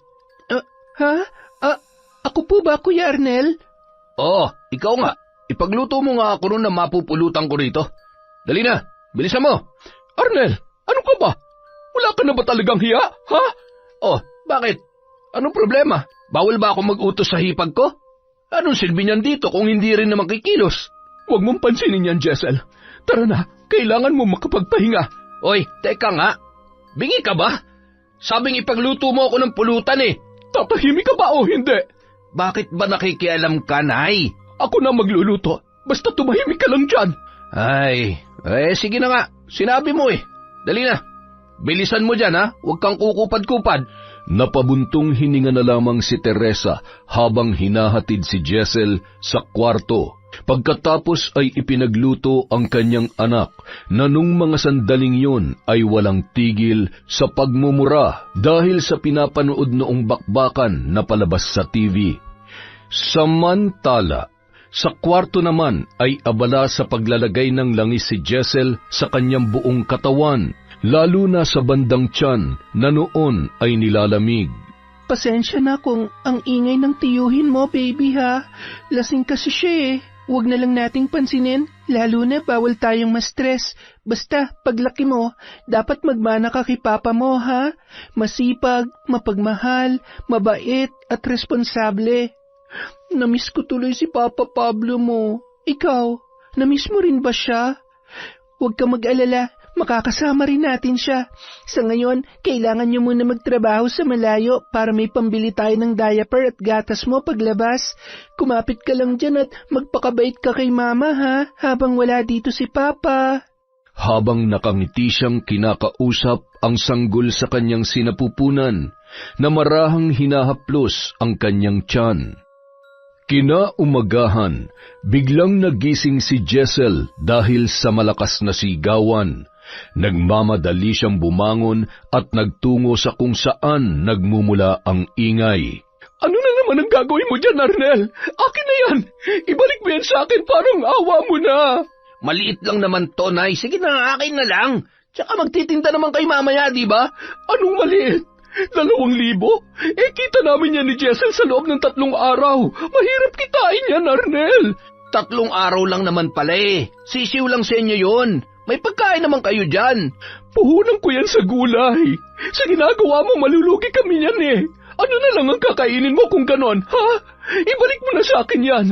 Ako po ba, Kuya Arnel? Oo, ikaw nga. Ipagluto mo nga ako nun na mapupulutan ko rito. Dali na, bilisan mo. Arnel, ano ka ba? Wala ka na ba talagang hiya, ha? Bakit? Anong problema? Bawal ba ako mag-utos sa hipag ko? Anong silbi niyan dito kung hindi rin naman kikilos? Huwag mong pansinin yan, Jessel. Tara na, kailangan mo makapagpahinga. Oy, teka nga. Bingi ka ba? Sabing ipagluto mo ako ng pulutan Tatahimik ka ba o hindi? Bakit ba nakikialam ka, Nay? Ako na magluluto. Basta tumahimik ka lang dyan. Sige na nga. Sinabi mo Dali na. Bilisan mo dyan, ha? Huwag kang kukupad-kupad. Napabuntong hininga na lamang si Teresa habang hinahatid si Jessel sa kwarto. Pagkatapos ay ipinagluto ang kanyang anak na nung mga sandaling yun ay walang tigil sa pagmumura dahil sa pinapanood noong bakbakan na palabas sa TV. Samantala, sa kwarto naman ay abala sa paglalagay ng langis si Jessel sa kanyang buong katawan, lalo na sa bandang tiyan na noon ay nilalamig. Pasensya na kung ang ingay ng tiyuhin mo, baby, ha? Lasing kasi siya Huwag na lang nating pansinin, lalo na bawal tayong ma-stress. Basta, paglaki mo, dapat magmana ka kay papa mo, ha? Masipag, mapagmahal, mabait, at responsable. Namiss ko tuloy si Papa Pablo mo. Ikaw, namiss mo rin ba siya? Huwag ka mag-alala, makakasama rin natin siya. Sa ngayon, kailangan niyo muna magtrabaho sa malayo para may pambili tayo ng diaper at gatas mo paglabas. Kumapit ka lang dyan at magpakabait ka kay Mama, ha? Habang wala dito si Papa. Habang nakangiti siyang kinakausap ang sanggol sa kanyang sinapupunan, na marahang hinahaplos ang kanyang tiyan. Kinaumagahan, biglang nagising si Jessel dahil sa malakas na sigawan. Nagmamadali siyang bumangon at nagtungo sa kung saan nagmumula ang ingay. Ano na naman ang gagawin mo dyan, Arnel? Akin na yan! Ibalik mo yan sa akin, parang awa mo na! Maliit lang naman to, Nay. Sige na, akin na lang. Tsaka magtitinda naman kay mamaya, di ba? Anong maliit? 2,000? Kita namin yan ni Jessel sa loob ng 3 araw. Mahirap kitain yan, Arnel. 3 araw lang naman pala Sisiw lang sa inyo yun. May pagkain naman kayo dyan. Puhunan ko yan sa gulay. Sa ginagawa mo, malulugi kami yan Ano na lang ang kakainin mo kung ganon, ha? Ibalik mo na sa akin yan.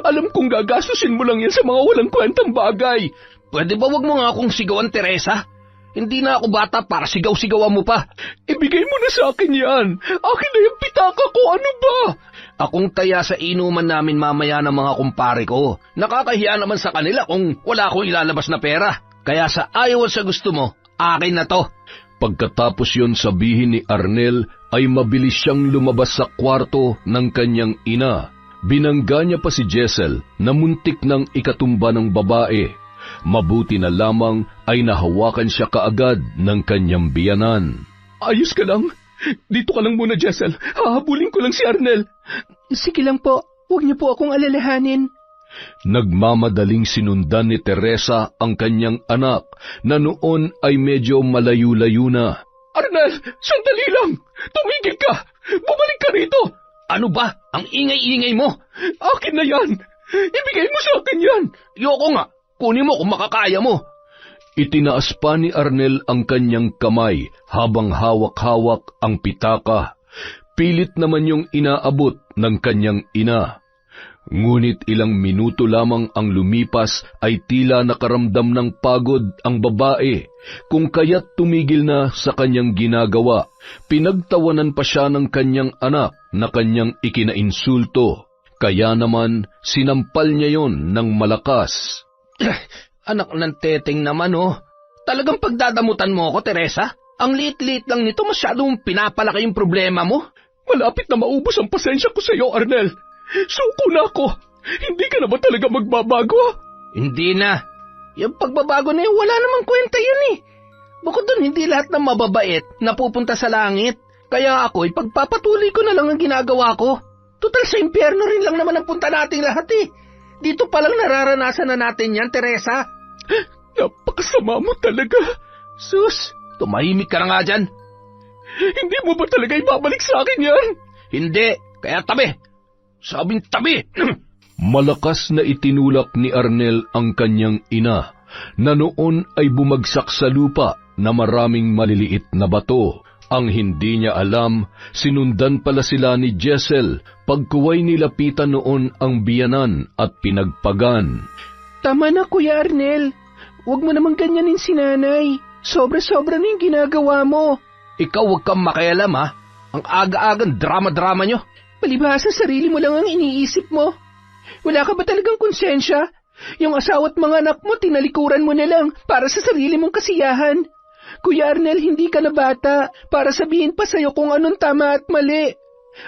Alam kong gagastusin mo lang yan sa mga walang kwentang bagay. Pwede ba wag mo nga akong sigawan, Teresa? Hindi na ako bata para sigaw-sigawan mo pa. Ibigay mo na sa akin yan. Akin na yung pitaka ko, ano ba? Akong taya sa inuman namin mamaya ng mga kumpare ko. Nakakahiya naman sa kanila kung wala akong ilalabas na pera. Kaya sa ayaw at sa gusto mo, akin na to. Pagkatapos yon sabihin ni Arnel ay mabilis siyang lumabas sa kwarto ng kanyang ina. Binangga niya pa si Jessel na muntik ng ikatumba ng babae. Mabuti na lamang ay nahawakan siya kaagad ng kanyang biyanan. Ayos ka lang? Dito ka lang muna, Jessel. Hahabulin ko lang si Arnel. Sige lang po, huwag niyo po akong alalahanin. Nagmamadaling sinundan ni Teresa ang kanyang anak na noon ay medyo malayo-layo na. Arnel, sandali lang! Tumigil ka! Bumalik ka rito! Ano ba? Ang ingay-ingay mo! Akin na yan! Ibigay mo sa akin yan! Yoko nga! Kunin mo kung makakaya mo. Itinaas pa ni Arnel ang kanyang kamay habang hawak-hawak ang pitaka. Pilit naman yung inaabot ng kanyang ina. Ngunit ilang minuto lamang ang lumipas ay tila nakaramdam ng pagod ang babae, kung kaya't tumigil na sa kanyang ginagawa. Pinagtawanan pa siya ng kanyang anak na kanyang ikinainsulto. Kaya naman sinampal niya yon ng malakas. Anak ng teteng naman, oh. Talagang pagdadamutan mo ako, Teresa? Ang liit-liit lang nito, masyadong pinapalaki yung problema mo. Malapit na maubos ang pasensya ko sa iyo, Arnel. Suko na ako. Hindi ka na ba talaga magbabago? Hindi na. Yung pagbabago na yun, wala namang kwenta yun eh. Bukod doon, hindi lahat ng mababait napupunta sa langit. Kaya ako, ipagpapatuloy ko na lang ang ginagawa ko. Total sa impyerno rin lang naman ang punta nating lahat eh. Dito palang nararanasan na natin yan, Teresa. Napakasama mo talaga. Sus, tumahimik ka na nga dyan. Hindi mo ba talaga ibabalik sa akin yan? Hindi, kaya tabi. Sabing tabi. Malakas na itinulak ni Arnel ang kanyang ina, na noon ay bumagsak sa lupa na maraming maliliit na bato. Ang hindi niya alam, sinundan pala sila ni Jessel pagkuway nilapitan noon ang biyanan at pinagpagan. Tama na, Kuya Arnel. Huwag mo namang ganyanin si nanay. Sobra-sobra na yung ginagawa mo. Ikaw huwag kang makialam, ha? Ang aga-agang drama-drama nyo. Palibhasa sarili mo lang ang iniisip mo. Wala ka ba talagang konsensya? Yung asawa at mga anak mo, tinalikuran mo na lang para sa sarili mong kasiyahan. Kuya Arnel, hindi ka na bata para sabihin pa sa'yo kung anong tama at mali.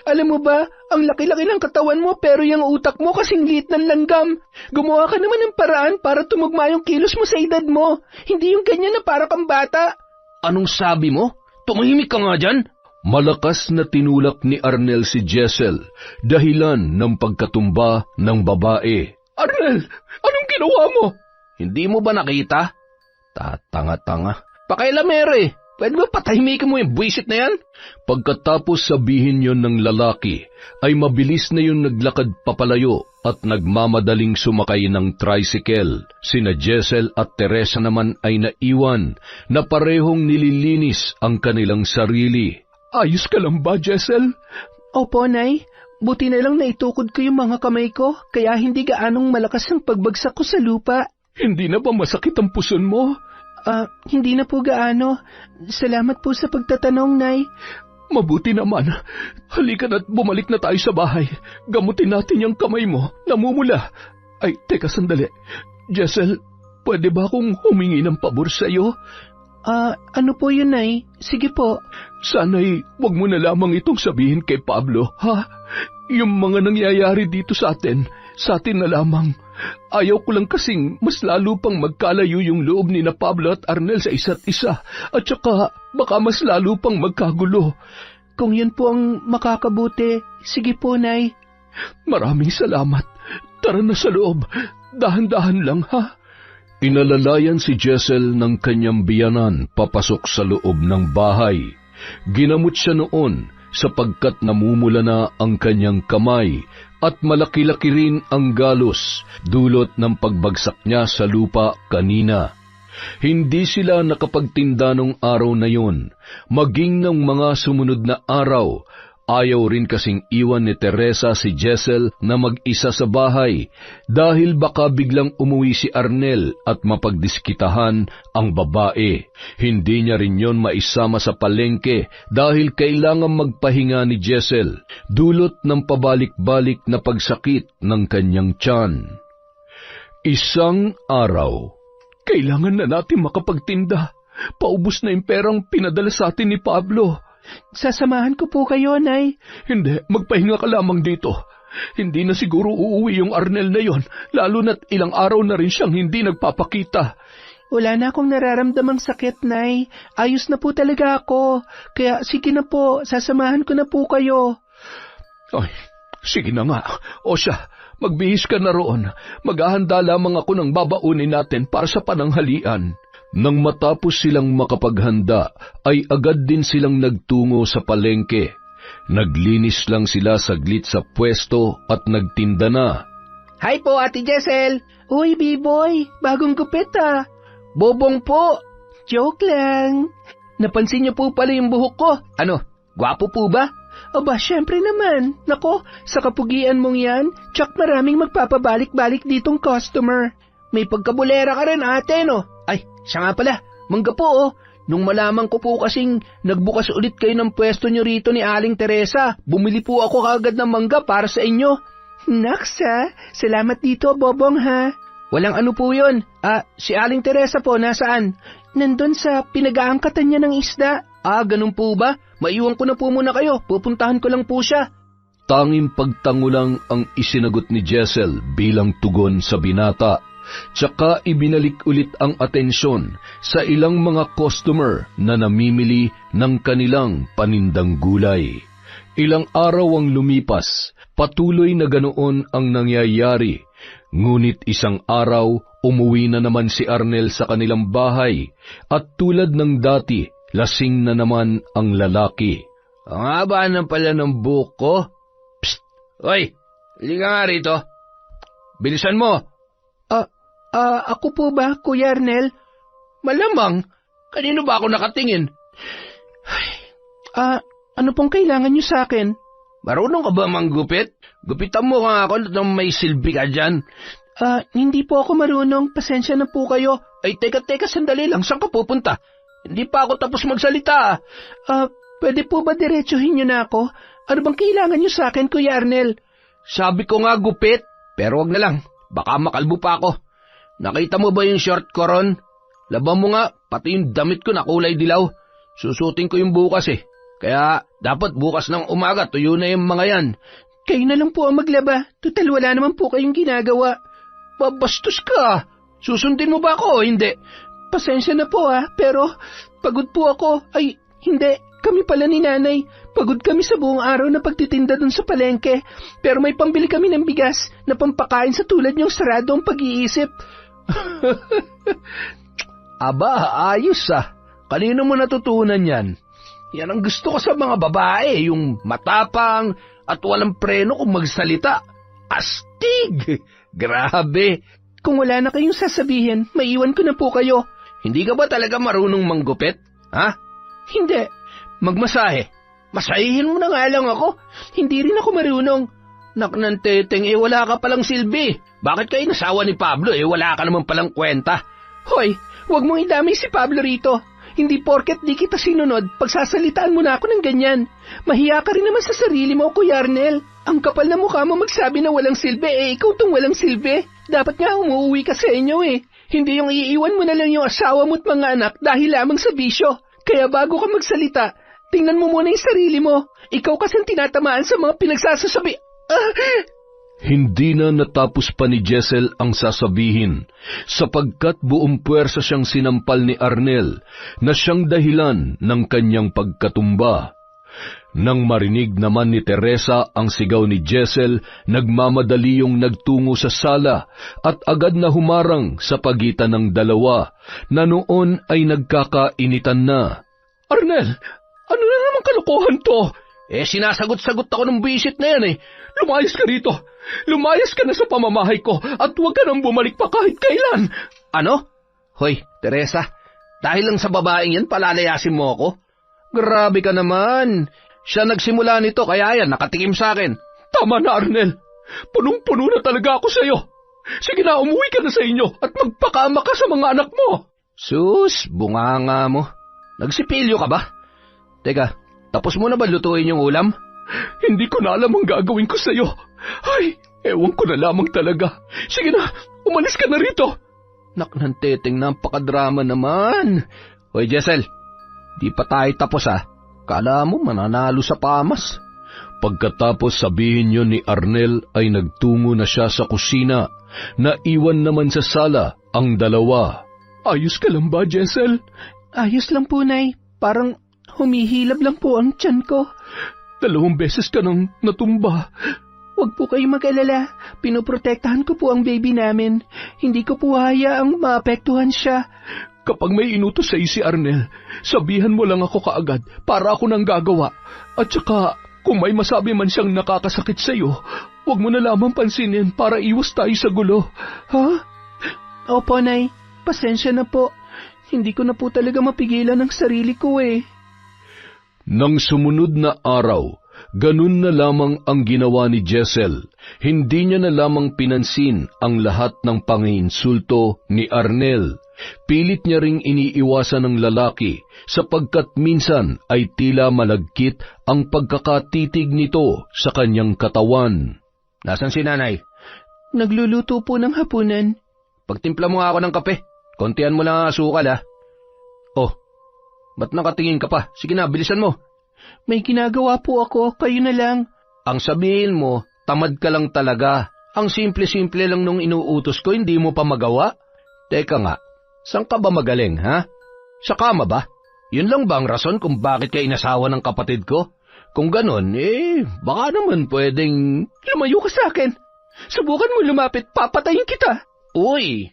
Alam mo ba, ang laki-laki ng katawan mo pero yung utak mo kasing liit ng langgam. Gumawa ka naman ng paraan para tumugma yung kilos mo sa edad mo. Hindi yung ganyan na para kang bata. Anong sabi mo? Tumahimik ka nga dyan. Malakas na tinulak ni Arnel si Jessel, dahilan ng pagkatumba ng babae. Arnel, anong ginawa mo? Hindi mo ba nakita? Tatanga-tanga. Pakailamero eh. Pwede ba patahimikin mo yung buwisit na yan? Pagkatapos sabihin yon ng lalaki, ay mabilis na yung naglakad papalayo at nagmamadaling sumakay ng tricycle. Sina Jessel at Teresa naman ay naiwan na parehong nililinis ang kanilang sarili. Ayos ka lang ba, Jessel? Opo, Nay. Buti na lang naitukod ko yung mga kamay ko, kaya hindi gaanong malakas ang pagbagsak ko sa lupa. Hindi na ba masakit ang puson mo? Hindi na po gaano. Salamat po sa pagtatanong, Nay. Mabuti naman. Halika na't bumalik na tayo sa bahay. Gamutin natin yung kamay mo. Namumula. Ay, teka sandali. Jessel, pwede ba akong humingi ng pabor sa iyo? Ano po yun, Nay? Sige po. Sana'y wag mo na lamang itong sabihin kay Pablo, ha? Yung mga nangyayari dito sa atin na lamang. Ayaw ko lang kasing mas lalo pang magkalayo yung loob ni na Pablo at Arnel sa isa't isa, at saka baka mas lalo pang magkagulo. Kung yun po ang makakabuti, sige po, Nay. Maraming salamat. Tara na sa loob. Dahan-dahan lang, ha? Inalalayan si Jessel ng kanyang biyanan papasok sa loob ng bahay. Ginamot siya noon sapagkat namumula na ang kanyang kamay at malaki-laki rin ang galos dulot ng pagbagsak niya sa lupa kanina. Hindi sila nakapagtinda nung araw na yon, maging ng mga sumunod na araw Ayaw rin kasing iwan ni Teresa si Jessel na mag-isa sa bahay dahil baka biglang umuwi si Arnel at mapagdiskitahan ang babae. Hindi niya rin yon maisama sa palengke dahil kailangan magpahinga ni Jessel dulot ng pabalik-balik na pagsakit ng kanyang tiyan. Isang araw, kailangan na natin makapagtinda. Paubos na yung perang pinadala sa atin ni Pablo. Sasamahan ko po kayo, Nay. Hindi, magpahinga ka lamang dito. Hindi na siguro uuwi yung Arnel na yon, lalo na't ilang araw na rin siyang hindi nagpapakita. Wala na akong nararamdamang sakit, Nay. Ayos na po talaga ako. Kaya sige na po, sasamahan ko na po kayo. Ay, sige na nga. O siya, magbihis ka na roon. Maghahanda lamang ako ng babaunin natin para sa pananghalian. Nang matapos silang makapaghanda, ay agad din silang nagtungo sa palengke. Naglinis lang sila saglit sa pwesto at nagtinda na. Hi po, Ate Jessel. Uy, B-boy, bagong gupit ah. Bobong po. Joke lang. Napansin niyo po pala yung buhok ko. Ano, gwapo po ba? Aba, syempre naman. Nako, sa kapugian mong yan, tsak maraming magpapabalik-balik ditong customer. May pagkabulera ka rin, ate, no? Ay, siya nga pala, mangga po, oh. Nung malaman ko po kasing nagbukas ulit kayo ng pwesto nyo rito ni Aling Teresa, bumili po ako kagad ng mangga para sa inyo. Naksa, salamat dito, Bobong, ha? Walang ano po yun. Si Aling Teresa po, nasaan? Nandun sa pinag-aangkatan niya ng isda. Ganun po ba? Maiwan ko na po muna kayo, pupuntahan ko lang po siya. Tanging pagtango lang ang isinagot ni Jessel bilang tugon sa binata. Tsaka ibinalik ulit ang atensyon sa ilang mga customer na namimili ng kanilang panindang gulay. Ilang araw ang lumipas, patuloy na ganoon ang nangyayari. Ngunit isang araw, umuwi na naman si Arnel sa kanilang bahay at tulad ng dati, lasing na naman ang lalaki. Ang haba na pala ng buhok ko. Psst! Hoy! Halika nga rito. Bilisan mo! Ako po ba, Kuya Arnel? Malamang. Kanino ba ako nakatingin? Ano pong kailangan niyo sa akin? Marunong ka ba manggupit? Gupitan mo nga ako nang may silbi ka dyan. Hindi po ako marunong. Pasensya na po kayo. Ay, teka, sandali lang. Saan ka pupunta? Hindi pa ako tapos magsalita. Pwede po ba diretsuhin niyo na ako? Ano bang kailangan niyo sa akin, Kuya Arnel? Sabi ko nga gupit, pero wag na lang. Baka makalbo pa ako. Nakita mo ba yung short ko ron? Laban mo nga, pati yung damit ko na kulay dilaw. Susutin ko yung bukas eh. Kaya dapat bukas ng umaga, tuyo na yung mga yan. Kayo na lang po ang maglaba. Tutal wala naman po kayong ginagawa. Babastos ka. Susundin mo ba ako o hindi? Pasensya na po pero pagod po ako. Ay, hindi. Kami pala ni Nanay. Pagod kami sa buong araw na pagtitinda dun sa palengke. Pero may pambili kami ng bigas na pampakain sa tulad niyong sarado ang pag-iisip. Aba, ayos Kanino mo natutunan yan? Yan ang gusto ko sa mga babae, yung matapang at walang preno kung magsalita. Astig! Grabe! Kung wala na kayong sasabihin, maiwan ko na po kayo. Hindi ka ba talaga marunong manggupit? Ha? Hindi. Magmasahe. Masahihin mo na nga lang ako. Hindi rin ako marunong. Nak ng teteng, wala ka palang silbi. Bakit kayo nasawa ni Pablo, wala ka naman palang kwenta? Hoy, huwag mong idamay si Pablo rito. Hindi porket di kita sinunod, pagsasalitaan mo na ako ng ganyan. Mahiya ka rin naman sa sarili mo, Kuya Arnel. Ang kapal na mukha mo magsabi na walang silbi, ikaw tong walang silbi. Dapat nga umuwi ka sa inyo Hindi yung iiwan mo na lang yung asawa mo't mga anak dahil lamang sa bisyo. Kaya bago ka magsalita, tingnan mo muna yung sarili mo. Ikaw kasing tinatamaan sa mga pinagsasasabi. Hindi na natapos pa ni Jessel ang sasabihin, sapagkat buong puwersa siyang sinampal ni Arnel na siyang dahilan ng kanyang pagkatumba. Nang marinig naman ni Teresa ang sigaw ni Jessel, nagmamadali yung nagtungo sa sala at agad na humarang sa pagitan ng dalawa na noon ay nagkakainitan na. Arnel, ano na naman kalokohan to? Sinasagot-sagot ako ng bisit na yan Lumayas ka rito. Lumayas ka na sa pamamahay ko at huwag ka nang bumalik pa kahit kailan. Ano? Hoy, Teresa, dahil lang sa babaeng yan palalayasin mo ako? Grabe ka naman. Siya nagsimula nito, kaya yan, nakatikim sa akin. Tama na, Arnel. Punong-puno na talaga ako sa'yo. Sige na, umuwi ka na sa inyo at magpakama ka sa mga anak mo. Sus, bunganga mo. Nagsipilyo ka ba? Teka, tapos mo na ba lutuin yung ulam? Hindi ko na alam ang gagawin ko sa'yo. Ay, ewan ko na lamang talaga. Sige na, umalis ka na rito. Naknanteteng napakadrama naman. Hoy, Jessel, di pa tayo tapos Kala mo mananalo sa pamas. Pagkatapos sabihin yun ni Arnel ay nagtungo na siya sa kusina. Naiwan naman sa sala ang dalawa. Ayos ka lang ba, Jessel? Ayos lang po, Nay. Parang humihilab lang po ang tiyan ko. 2 beses ka nang natumba. Huwag po kayo mag-alala. Pinoprotektahan ko po ang baby namin. Hindi ko po hayaang maapektuhan siya. Kapag may inutos sa'yo si Arnel, sabihan mo lang ako kaagad para ako nang gagawa. At saka, kung may masabi man siyang nakakasakit sa'yo, huwag mo na lamang pansinin para iwas tayo sa gulo. Ha? Opo, Nay. Pasensya na po. Hindi ko na po talaga mapigilan ang sarili ko Nang sumunod na araw, ganun na lamang ang ginawa ni Jessel. Hindi niya na lamang pinansin ang lahat ng panginsulto ni Arnel. Pilit niya ring iniiwasan ng lalaki sapagkat minsan ay tila malagkit ang pagkakatitig nito sa kanyang katawan. Nasaan si nanay? Nagluluto po ng hapunan. Pagtimpla mo nga ako ng kape. Kontihan mo lang ang asukal Oh, ba't nakatingin ka pa? Sige na, bilisan mo. May ginagawa po ako, kayo na lang. Ang sabihin mo, tamad ka lang talaga. Ang simple-simple lang nung inuutos ko, hindi mo pa magawa? Teka nga, saan ka ba magaling, ha? Sa kama ba? Yun lang ba ang rason kung bakit ka inasawa ng kapatid ko? Kung ganon, baka naman pwedeng lumayo ka sa akin. Subukan mo lumapit, papatayin kita. Uy!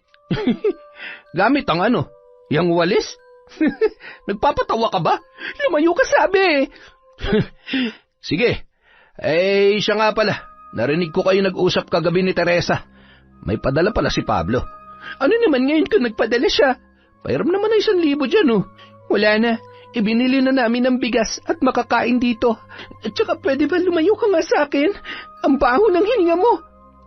Gamit ang yung walis? Nagpapatawa ka ba? Lumayo ka sabi. Sige. Siya nga pala. Narinig ko kayo nag-usap kagabi ni Teresa. May padala pala si Pablo. Ano naman ngayon kung nagpadala siya? Pairam naman na 1,000 dyan Wala na. Ibinili na namin ng bigas at makakain dito. At saka pwede ba lumayo ka nga sa akin? Ang baho ng hininga mo.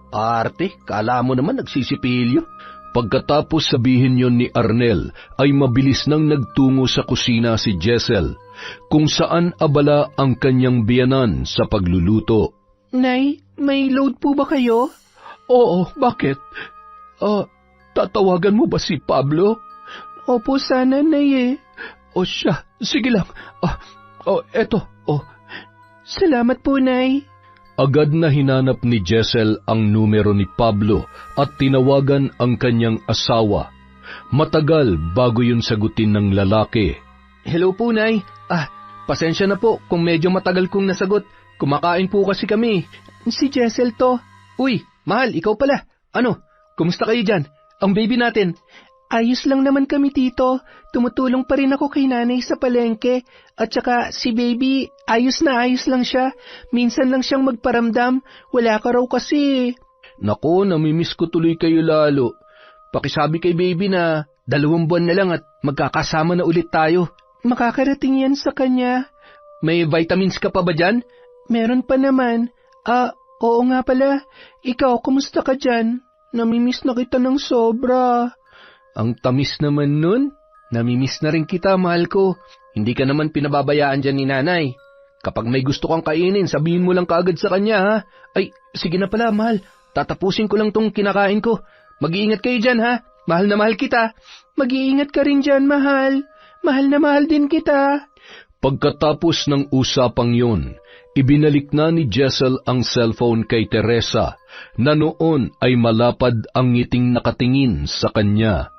Arte, kala mo naman nagsisipilyo. Pagkatapos sabihin yon ni Arnel, ay mabilis nang nagtungo sa kusina si Jessel, kung saan abala ang kanyang biyanan sa pagluluto. Nay, may load po ba kayo? Oo, bakit? Tatawagan mo ba si Pablo? Opo, sana, Nay O siya, sige lang. Eto. Salamat po, Nay. Agad na hinanap ni Jessel ang numero ni Pablo at tinawagan ang kanyang asawa. Matagal bago yun sagutin ng lalaki. Hello po, Nay. Pasensya na po kung medyo matagal kong nasagot. Kumakain po kasi kami. Si Jessel to. Uy, mahal, ikaw pala. Kumusta kayo dyan? Ang baby natin. Ayos lang naman kami, Tito. Tumutulong pa rin ako kay nanay sa palengke. At saka si baby, ayos na ayos lang siya. Minsan lang siyang magparamdam. Wala ka raw kasi. Naku, namimiss ko tuloy kayo lalo. Pakisabi kay baby na 2 buwan na lang at magkakasama na ulit tayo. Makakarating yan sa kanya. May vitamins ka pa ba dyan? Meron pa naman. Oo nga pala. Ikaw, kumusta ka dyan? Namimiss na kita ng sobra. Ang tamis naman nun. Namimiss na rin kita, mahal ko. Hindi ka naman pinababayaan dyan ni nanay. Kapag may gusto kang kainin, sabihin mo lang kaagad sa kanya, ha? Ay, sige na pala, mahal. Tatapusin ko lang tong kinakain ko. Mag-iingat kayo dyan, ha? Mahal na mahal kita. Mag-iingat ka rin dyan, mahal. Mahal na mahal din kita. Pagkatapos ng usapang yun, ibinalik na ni Jessel ang cellphone kay Teresa, na noon ay malapad ang ngiting nakatingin sa kanya.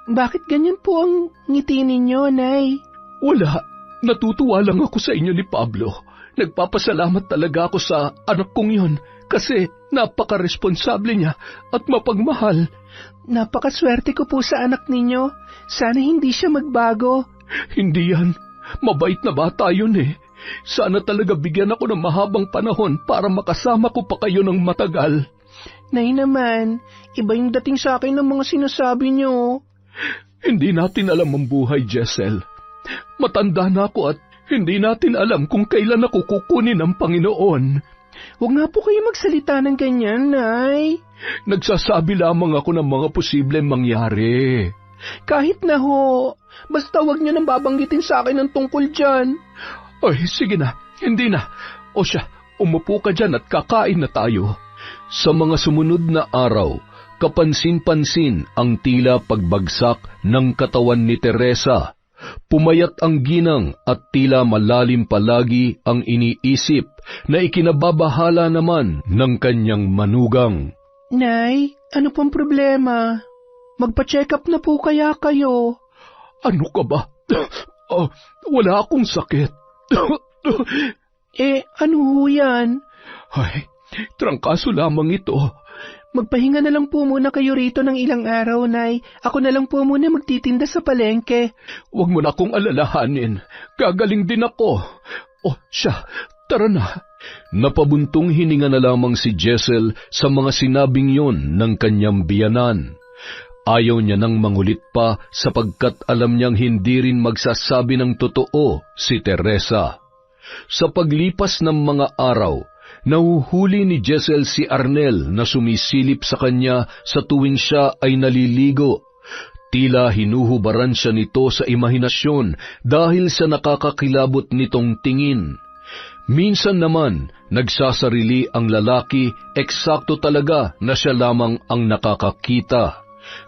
Bakit ganyan po ang ngiti ninyo, Nay? Wala. Natutuwa lang ako sa inyo ni Pablo. Nagpapasalamat talaga ako sa anak kong yon kasi napaka-responsable niya at mapagmahal. Napakaswerte ko po sa anak ninyo. Sana hindi siya magbago. Hindi yan. Mabait na bata yun Sana talaga bigyan ako ng mahabang panahon para makasama ko pa kayo ng matagal. Nay naman, iba yung dating sa akin ng mga sinasabi niyo. Hindi natin alam ang buhay, Jessel. Matanda na ako at Hindi natin alam kung kailan ako kukunin ng Panginoon. Huwag nga po kayo magsalita ng ganyan, Nay. Nagsasabi lamang ako ng mga posibleng mangyari. Kahit na ho, basta huwag niyo nang babanggitin sa akin ang tungkol dyan. Ay, sige na, hindi na. O siya, umupo ka dyan at kakain na tayo. Sa mga sumunod na araw, kapansin-pansin ang tila pagbagsak ng katawan ni Teresa. Pumayat ang ginang at tila malalim palagi ang iniisip na ikinababahala naman ng kanyang manugang. Nay, ano pong problema? Magpa-check up na po kaya kayo. Ano ka ba? Wala akong sakit. Ano ho yan? Ay, trangkaso lamang ito. Magpahinga na lang po muna kayo rito ng ilang araw, Nay. Ako na lang po muna magtitinda sa palengke. Huwag mo na akong alalahanin. Gagaling din ako. Siya, tara na. Napabuntong hininga na lamang si Jessel sa mga sinabing yon ng kanyang biyanan. Ayaw niya nang mangulit pa sapagkat alam niyang hindi rin magsasabi ng totoo si Teresa. Sa paglipas ng mga araw, nahuhuli ni Jessel si Arnel na sumisilip sa kanya sa tuwing siya ay naliligo. Tila hinuhubaran siya nito sa imahinasyon dahil sa nakakakilabot nitong tingin. Minsan naman, nagsasarili ang lalaki, eksakto talaga na siya lamang ang nakakakita.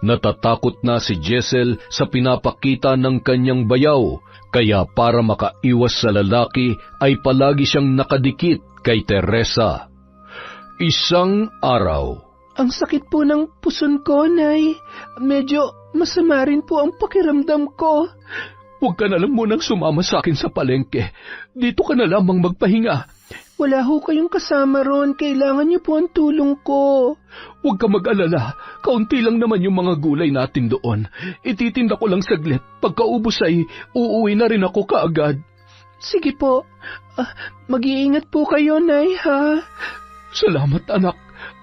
Natatakot na si Jessel sa pinapakita ng kanyang bayaw, kaya para makaiwas sa lalaki ay palagi siyang nakadikit kay Teresa. Isang araw. Ang sakit po ng puson ko, Nay. Medyo masama rin po ang pakiramdam ko. Huwag ka na lang munang sumama sa akin sa palengke. Dito ka na lamang magpahinga. Wala ho kayong kasama ron. Kailangan niyo po ang tulong ko. Huwag ka mag-alala. Kaunti lang naman yung mga gulay natin doon. Ititinda ko lang saglit. Pagkaubos ay uuwi na rin ako kaagad. Sige po. Mag-iingat po kayo, Nay, ha? Salamat, anak.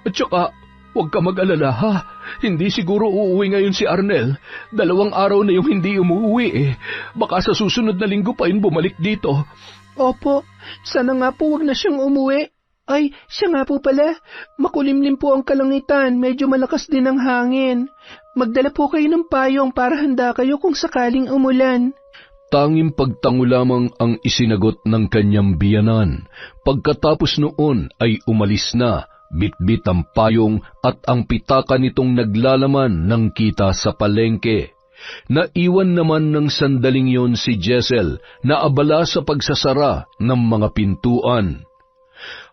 At saka, huwag ka mag-alala, ha? Hindi siguro uuwi ngayon si Arnel. 2 araw na yung hindi umuwi eh. Baka sa susunod na linggo pa yun bumalik dito. Opo, sana nga po wag na siyang umuwi. Ay, siya nga po pala. Makulimlim po ang kalangitan, medyo malakas din ang hangin. Magdala po kayo ng payong para handa kayo kung sakaling umulan. Tanging pagtango lamang ang isinagot ng kanyang biyanan. Pagkatapos noon ay umalis na, bitbit ang payong at ang pitaka nitong naglalaman ng kita sa palengke. Naiwan naman ng sandaling yon si Jessel na abala sa pagsasara ng mga pintuan.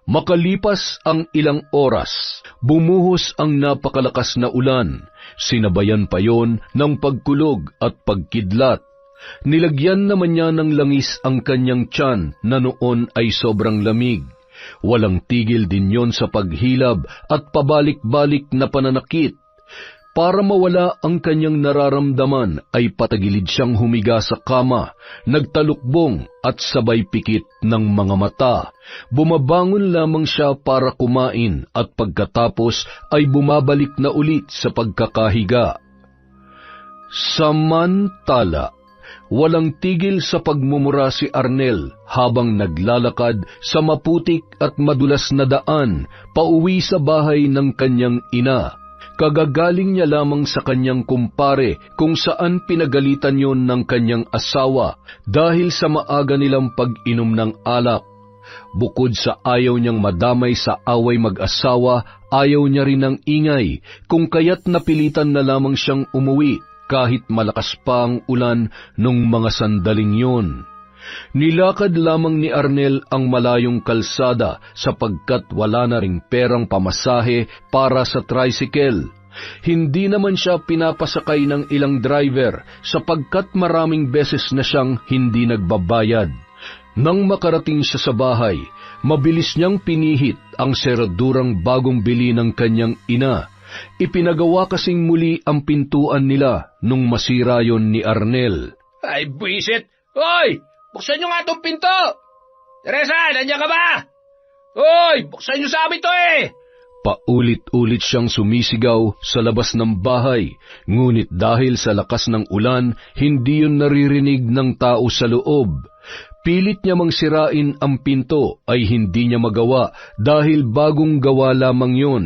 Makalipas ang ilang oras, bumuhos ang napakalakas na ulan. Sinabayan pa yon ng pagkulog at pagkidlat. Nilagyan naman niya ng langis ang kanyang tiyan na noon ay sobrang lamig. Walang tigil din yon sa paghilab at pabalik-balik na pananakit. Para mawala ang kanyang nararamdaman ay patagilid siyang humiga sa kama, nagtalukbong at sabay pikit ng mga mata. Bumabangon lamang siya para kumain at pagkatapos ay bumabalik na ulit sa pagkakahiga. Samantala, walang tigil sa pagmumura si Arnel habang naglalakad sa maputik at madulas na daan pauwi sa bahay ng kanyang ina. Kagagaling niya lamang sa kanyang kumpare kung saan pinagalitan yon ng kanyang asawa dahil sa maaga nilang pag-inom ng alak. Bukod sa ayaw niyang madamay sa away mag-asawa, ayaw niya rin ng ingay, kung kaya't napilitan na lamang siyang umuwi kahit malakas pa ang ulan nung mga sandaling yon. Nilakad lamang ni Arnel ang malayong kalsada sapagkat wala na ring perang pamasahe para sa tricycle. Hindi naman siya pinapasakay ng ilang driver sapagkat maraming beses na siyang hindi nagbabayad. Nang makarating siya sa bahay, mabilis niyang pinihit ang seradurang bagong bili ng kanyang ina. Ipinagawa kasing muli ang pintuan nila nung masira yon ni Arnel. Ay, buisit! Hoy! Buksan nyo nga itong pinto! Teresa, nandiyan ka ba? Hoy! Buksan nyo sa amin to eh! Paulit-ulit siyang sumisigaw sa labas ng bahay, ngunit dahil sa lakas ng ulan, hindi yun naririnig ng tao sa loob. Pilit niya mang sirain ang pinto ay hindi niya magawa dahil bagong gawa lamang yun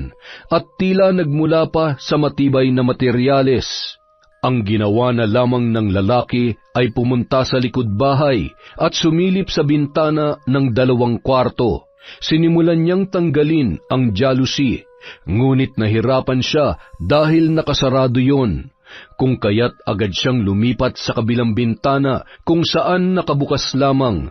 at tila nagmula pa sa matibay na materyales. Ang ginawa na lamang ng lalaki ay pumunta sa likod bahay at sumilip sa bintana ng 2 kwarto. Sinimulan niyang tanggalin ang jalousie, ngunit nahirapan siya dahil nakasarado yon. Kung kaya't agad siyang lumipat sa kabilang bintana kung saan nakabukas lamang.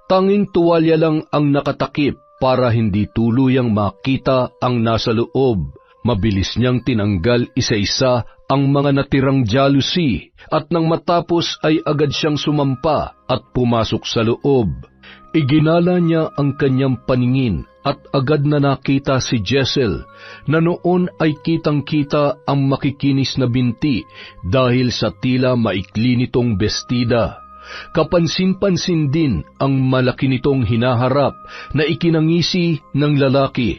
Tanging tuwalya lang ang nakatakip para hindi tuluyang makita ang nasa loob. Mabilis niyang tinanggal isa-isa ang mga natirang jalousie at nang matapos ay agad siyang sumampa at pumasok sa loob. Iginala niya ang kanyang paningin at agad na nakita si Jessel na noon ay kitang-kita ang makikinis na binti dahil sa tila maikli nitong bestida. Kapansin-pansin din ang malaki nitong hinaharap na ikinangisi ng lalaki.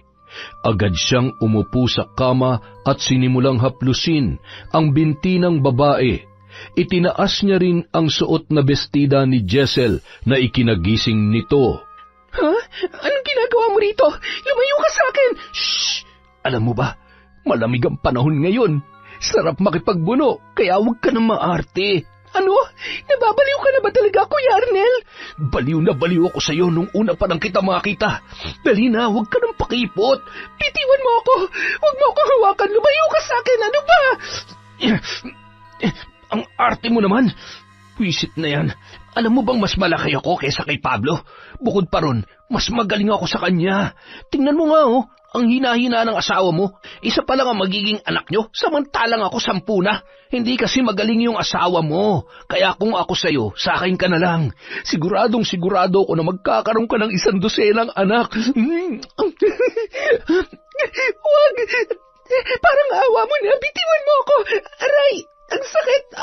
Agad siyang umupo sa kama at sinimulang haplusin ang binti ng babae. Itinaas niya rin ang suot na bestida ni Jessel na ikinagising nito. Ha? Anong ginagawa mo rito? Lumayo ka sa akin! Shh! Alam mo ba, malamig ang panahon ngayon. Sarap makipagbuno, kaya huwag ka nang maarte. Ano? Nababaliw ka na ba talaga, Kuya Arnel? Baliw na baliw ako sa'yo nung una pa nang kita makita. Dali na, huwag ka nang pakipot. Bitiwan mo ako! Huwag mo ako hawakan! Lumayo ka sa akin! Ano ba? Ang arte mo naman. Pwisit na yan. Alam mo bang mas malaki ako kaysa kay Pablo? Bukod pa ron, mas magaling ako sa kanya. Tingnan mo nga ang hina-hina ng asawa mo. Isa pa lang ang magiging anak nyo, samantalang ako 10 na. Hindi kasi magaling yung asawa mo. Kaya kung ako sa'yo, sa akin ka na lang. Siguradong sigurado ko na magkakaroon ka ng 1 dosenang anak. Huwag! Parang awa mo na. Bitiwan mo ako. Aray! Ang sakit!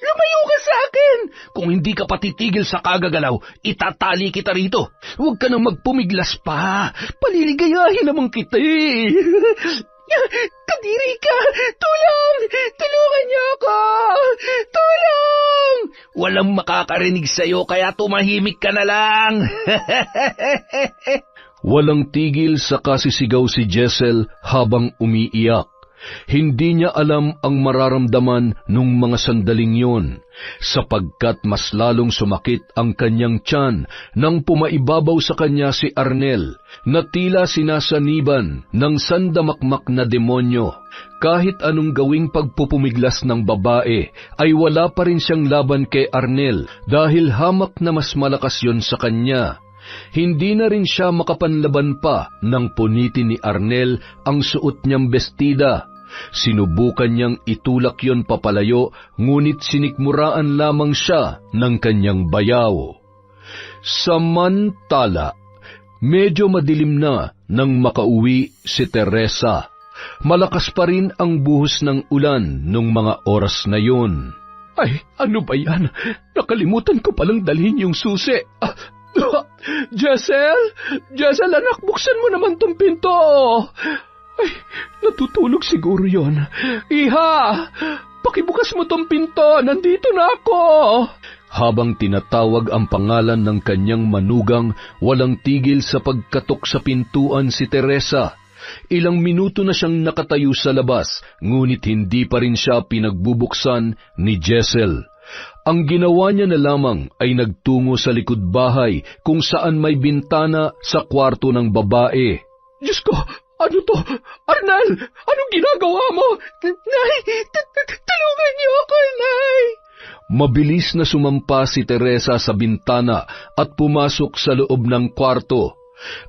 Lumayo ka sa akin! Kung hindi ka patitigil sa kagagalaw, itatali kita rito. Huwag ka nang magpumiglas pa. Paliligayahin naman kita eh. Kadiri ka! Tulong! Tulungan niyo ako! Tulong! Walang makakarinig sa'yo kaya tumahimik ka na lang. Walang tigil sa kasisigaw si Jessel habang umiiyak. Hindi niya alam ang mararamdaman nung mga sandaling yon, sapagkat mas lalong sumakit ang kanyang tiyan nang pumaibabaw sa kanya si Arnel, na tila sinasaniban ng sandamakmak na demonyo. Kahit anong gawing pagpupumiglas ng babae, ay wala pa rin siyang laban kay Arnel dahil hamak na mas malakas yon sa kanya. Hindi na rin siya makapanlaban pa nang punitin ni Arnel ang suot niyang bestida. Sinubukan niyang itulak yon papalayo, ngunit sinikmuraan lamang siya ng kanyang bayaw. Samantala, medyo madilim na nang makauwi si Teresa. Malakas pa rin ang buhos ng ulan nung mga oras na yon. Ay, ano ba yan? Nakalimutan ko palang dalhin yung susi. Jessel? Jessel, anak, buksan mo naman tong pinto. Ay, natutulog siguro yon. Iha, pakibukas mo tong pinto, nandito na ako. Habang tinatawag ang pangalan ng kanyang manugang, walang tigil sa pagkatok sa pintuan si Teresa. Ilang minuto na siyang nakatayo sa labas, ngunit hindi pa rin siya pinagbubuksan ni Jessel. Ang ginawa niya na lamang ay nagtungo sa likod bahay kung saan may bintana sa kwarto ng babae. Diyos ko, ano to? Arnel, anong ginagawa mo? Nay, tulungan niyo ako, Nay! Mabilis na sumampa si Teresa sa bintana at pumasok sa loob ng kwarto.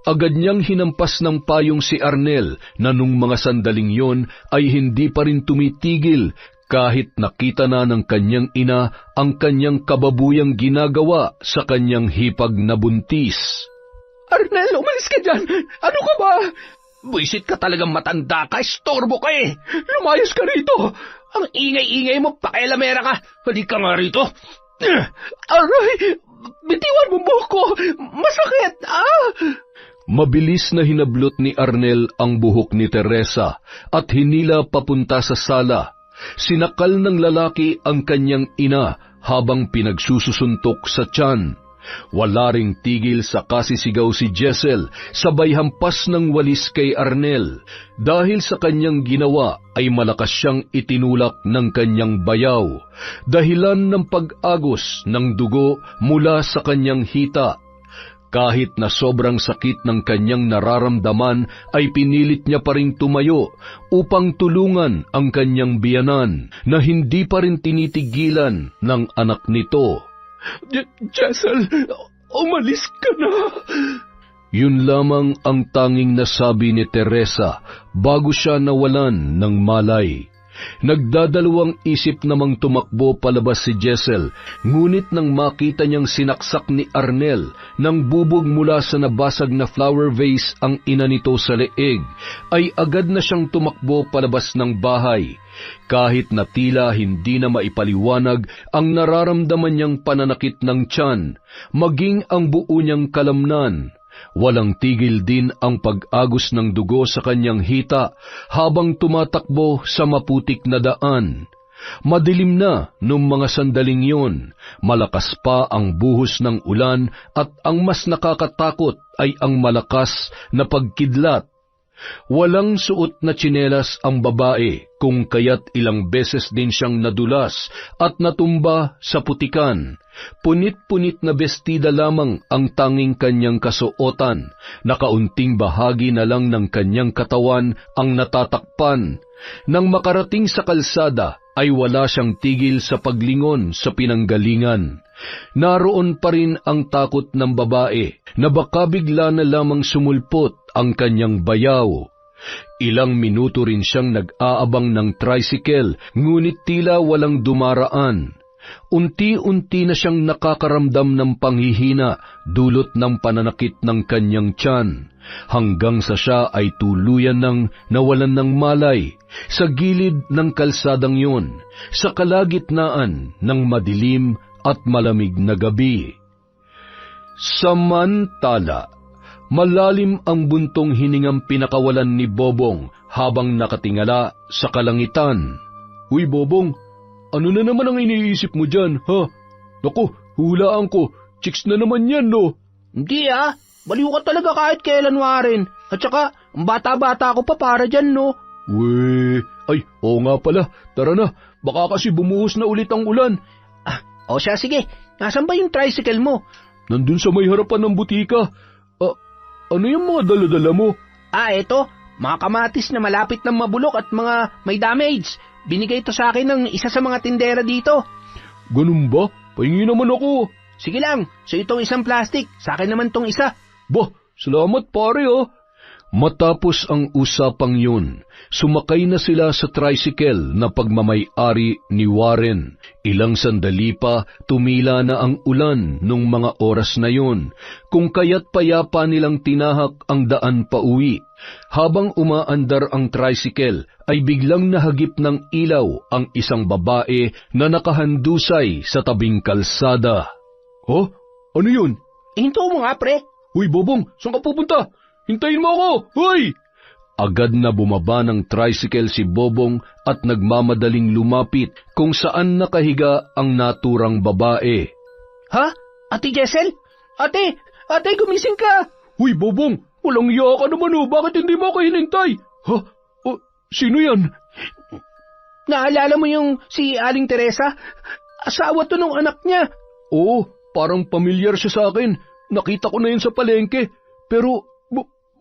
Agad niyang hinampas ng payong si Arnel na nung mga sandaling yon ay hindi pa rin tumitigil kahit nakita na ng kanyang ina ang kanyang kababuyang ginagawa sa kanyang hipag na buntis. Arnel, umalis ka dyan! Ano ka ba? Buisit ka talagang matanda ka, istorbo ka eh! Lumayos ka rito! Ang ingay-ingay mo, pakailamera ka! Halika nga rito! Aray! Bitiwan mo ko! Masakit! Mabilis na hinablot ni Arnel ang buhok ni Teresa at hinila papunta sa sala. Sinakal ng lalaki ang kanyang ina habang pinagsususuntok sa tiyan. Wala ring tigil sa kasisigaw si Jessel, sabay hampas ng walis kay Arnel. Dahil sa kanyang ginawa ay malakas siyang itinulak ng kanyang bayaw, dahilan ng pag-agos ng dugo mula sa kanyang hita. Kahit na sobrang sakit ng kanyang nararamdaman ay pinilit niya pa ring tumayo upang tulungan ang kanyang biyanan na hindi pa rin tinitigilan ng anak nito. Jessel, umalis ka na. Yun lamang ang tanging nasabi ni Teresa bago siya nawalan ng malay. Nagdadalawang isip namang tumakbo palabas si Jessel, ngunit nang makita niyang sinaksak ni Arnel ng bubog mula sa nabasag na flower vase ang ina nito sa leeg, ay agad na siyang tumakbo palabas ng bahay. Kahit na tila hindi na maipaliwanag ang nararamdaman niyang pananakit ng tiyan, maging ang buo niyang kalamnan, walang tigil din ang pag-agos ng dugo sa kanyang hita habang tumatakbo sa maputik na daan. Madilim na nung mga sandaling yun, malakas pa ang buhos ng ulan at ang mas nakakatakot ay ang malakas na pagkidlat. Walang suot na tsinelas ang babae, kung kaya't ilang beses din siyang nadulas at natumba sa putikan. Punit-punit na bestida lamang ang tanging kanyang kasuotan, nakaunting bahagi na lang ng kanyang katawan ang natatakpan. Nang makarating sa kalsada, ay wala siyang tigil sa paglingon sa pinanggalingan. Naroon pa rin ang takot ng babae na baka bigla na lamang sumulpot ang kanyang bayaw. Ilang minuto rin siyang nag-aabang ng tricycle, ngunit tila walang dumaraan. Unti-unti na siyang nakakaramdam ng panghihina dulot ng pananakit ng kanyang tiyan, hanggang sa siya ay tuluyan ng nawalan ng malay sa gilid ng kalsadang yun, sa kalagitnaan ng madilim at malamig na gabi. Samantala, malalim ang buntong hiningang pinakawalan ni Bobong habang nakatingala sa kalangitan. Uy, Bobong, ano na naman ang iniisip mo dyan, ha? Naku, hulaan ko, chicks na naman yan, no? Hindi baliw ka talaga kahit kailan, Warren. At saka, ang bata-bata ko pa para dyan, no? Weh, ay, oo nga pala, tara na, baka kasi bumuhos na ulit ang ulan. O siya, sige, nasan ba yung tricycle mo? Nandun sa may harapan ng butika. Ano yung mga dala-dala mo? Eto, mga kamatis na malapit ng mabulok at mga may damage. Binigay ito sa akin ng isa sa mga tindera dito. Ganun ba? Pahingi naman ako. Sige lang, so itong isang plastic, sa akin naman tong isa. Bah, salamat pare Matapos ang usapang yun, sumakay na sila sa tricycle na pagmamay-ari ni Warren. Ilang sandali pa, tumila na ang ulan nung mga oras na yun, kung kaya't payapa nilang tinahak ang daan pauwi. Habang umaandar ang tricycle, ay biglang nahagip ng ilaw ang isang babae na nakahandusay sa tabing kalsada. Oh, ano yun? Hinto mo nga, pre. Uy, Bobong, saan ka pupunta? Hintayin mo ako! Hoy! Agad na bumaba ng tricycle si Bobong at nagmamadaling lumapit kung saan nakahiga ang naturang babae. Ha? Ate Jessel? Ate, gumising ka! Uy, Bobong, walang iya ka naman bakit hindi mo ako hinintay? Ha? Sino yan? Naalala mo yung si Aling Teresa? Asawa to ng anak niya. Oo, parang pamilyar siya sa akin. Nakita ko na yun sa palengke. Pero,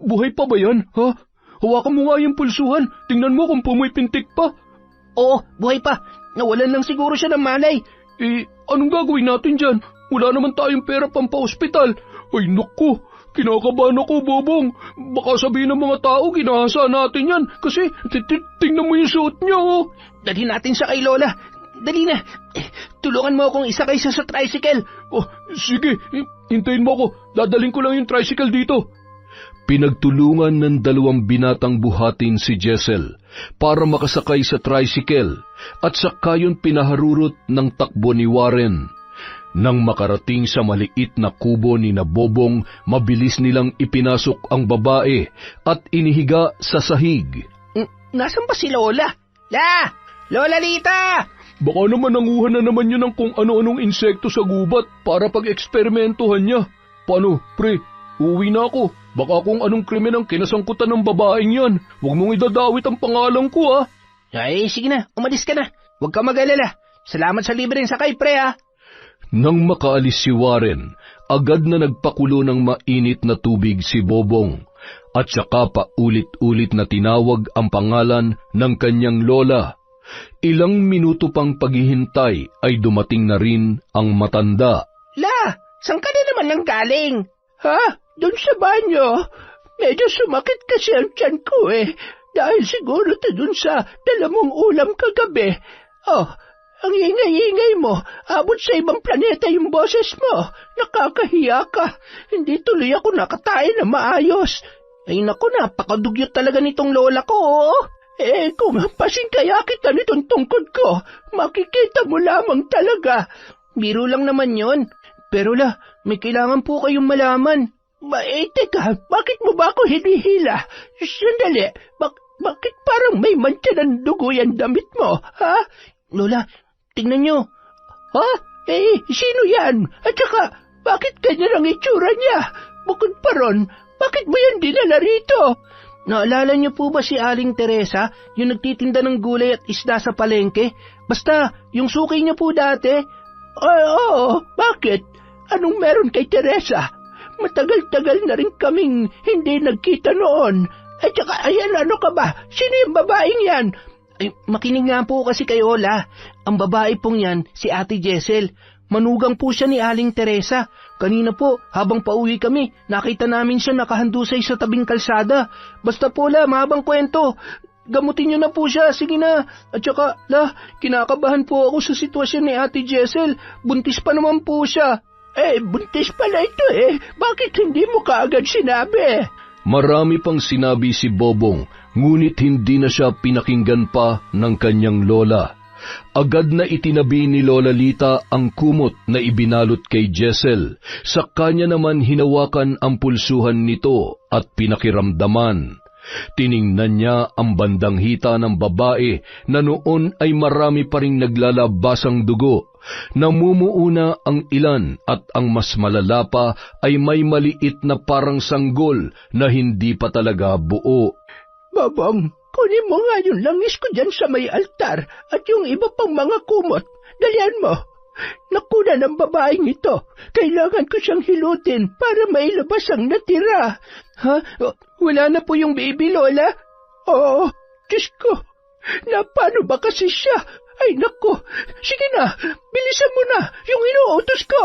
buhay pa ba yan, ha? Hawakan mo nga yung pulsuhan. Tingnan mo kung pumipintik pa. Oo, buhay pa. Nawalan lang siguro siya ng malay. Anong gagawin natin dyan? Wala naman tayong pera pampa-ospital. Ay, naku, kinakabahan ako, Bobong. Baka sabihin ng mga tao, ginahasa natin yan. Kasi, tingnan mo yung suot niya, oh. Dalhin natin siya kay Lola. Dali na. Tulungan mo akong isakay siya sa tricycle. Oh, sige, hintayin mo ako. Dadaling ko lang yung tricycle dito. Pinagtulungan ng dalawang binatang buhatin si Jessel para makasakay sa tricycle at saka yun pinaharurot ng takbo ni Warren. Nang makarating sa maliit na kubo ni Bobong, mabilis nilang ipinasok ang babae at inihiga sa sahig. Nasaan ba si Lola? Lola Lita! Baka naman nanguha na naman yun ng kung ano-anong insekto sa gubat para pag-eksperimentuhan niya. Paano, pre? Uwi na ako. Baka kung anong krimen ang kinasangkutan ng babaeng yan. Huwag mong idadawit ang pangalan ko, ha? Ay, sige na, umalis ka na. Huwag ka mag-alala. Salamat sa libreng sakay, pre, ha? Nang makaalis si Warren, agad na nagpakulo ng mainit na tubig si Bobong. At saka pa ulit-ulit na tinawag ang pangalan ng kanyang lola. Ilang minuto pang paghihintay ay dumating na rin ang matanda. La, saan ka na naman lang galing? Ha? Doon sa banyo. Medyo sumakit kasi ang tiyan ko dahil siguro doon sa dala mong ulam kagabi. Oh, ang ingay-ingay mo. Abot sa ibang planeta yung boses mo. Nakakahiya ka. Hindi tuloy ako nakatayo na maayos. Ay naku, napakadugyot talaga nitong lola ko, oh. Kung hampasin kaya kita nitong tungkod ko, makikita mo lamang talaga. Biro lang naman yon. Pero la, may kailangan po kayong malaman. Teka, bakit mo ba ako hinihila? Sandali, bakit parang may mancha ng dugo yan damit mo, ha? Lola, tingnan nyo. Ha? Sino yan? At saka, bakit ganyan ang itsura niya? Bukod pa ron, bakit mo yan dinala rito? Naalala niyo po ba si Aling Teresa, yung nagtitinda ng gulay at isda sa palengke? Basta, yung suki niya po dati. Oo, bakit? Anong meron kay Teresa? Matagal-tagal na rin kaming hindi nagkita noon. At saka, ayan, ano ka ba? Sino yung babaeng yan? Ay, makinig nga po kasi kayo, La. Ang babae pong yan, si Ate Jessel. Manugang po siya ni Aling Teresa. Kanina po, habang pauwi kami, nakita namin siya nakahandusay sa tabing kalsada. Basta po, La, mahabang kwento. Gamutin niyo na po siya, sige na. At saka, La, kinakabahan po ako sa sitwasyon ni Ate Jessel. Buntis pa naman po siya. Buntis pala ito Bakit hindi mo kaagad sinabi? Marami pang sinabi si Bobong, ngunit hindi na siya pinakinggan pa ng kanyang lola. Agad na itinabi ni Lola Lita ang kumot na ibinalot kay Jessel. Sa kanya naman hinawakan ang pulsuhan nito at pinakiramdaman. Tiningnan niya ang bandang hita ng babae na noon ay marami pa ring naglalabasang dugo. Namumuuna ang ilan at ang mas malala pa ay may maliit na parang sanggol na hindi pa talaga buo. Babang, kunin mo nga yung langis ko dyan sa may altar at yung iba pang mga kumot. Dalian mo. Nakuna ng babaeng ito. Kailangan ko siyang hilutin para mailabas ang natira. Ha? Wala na po yung baby, Lola? Oo, Diyos ko. Paano ba kasi siya? Ay, naku. Sige na, bilisan mo na yung inuutos ko.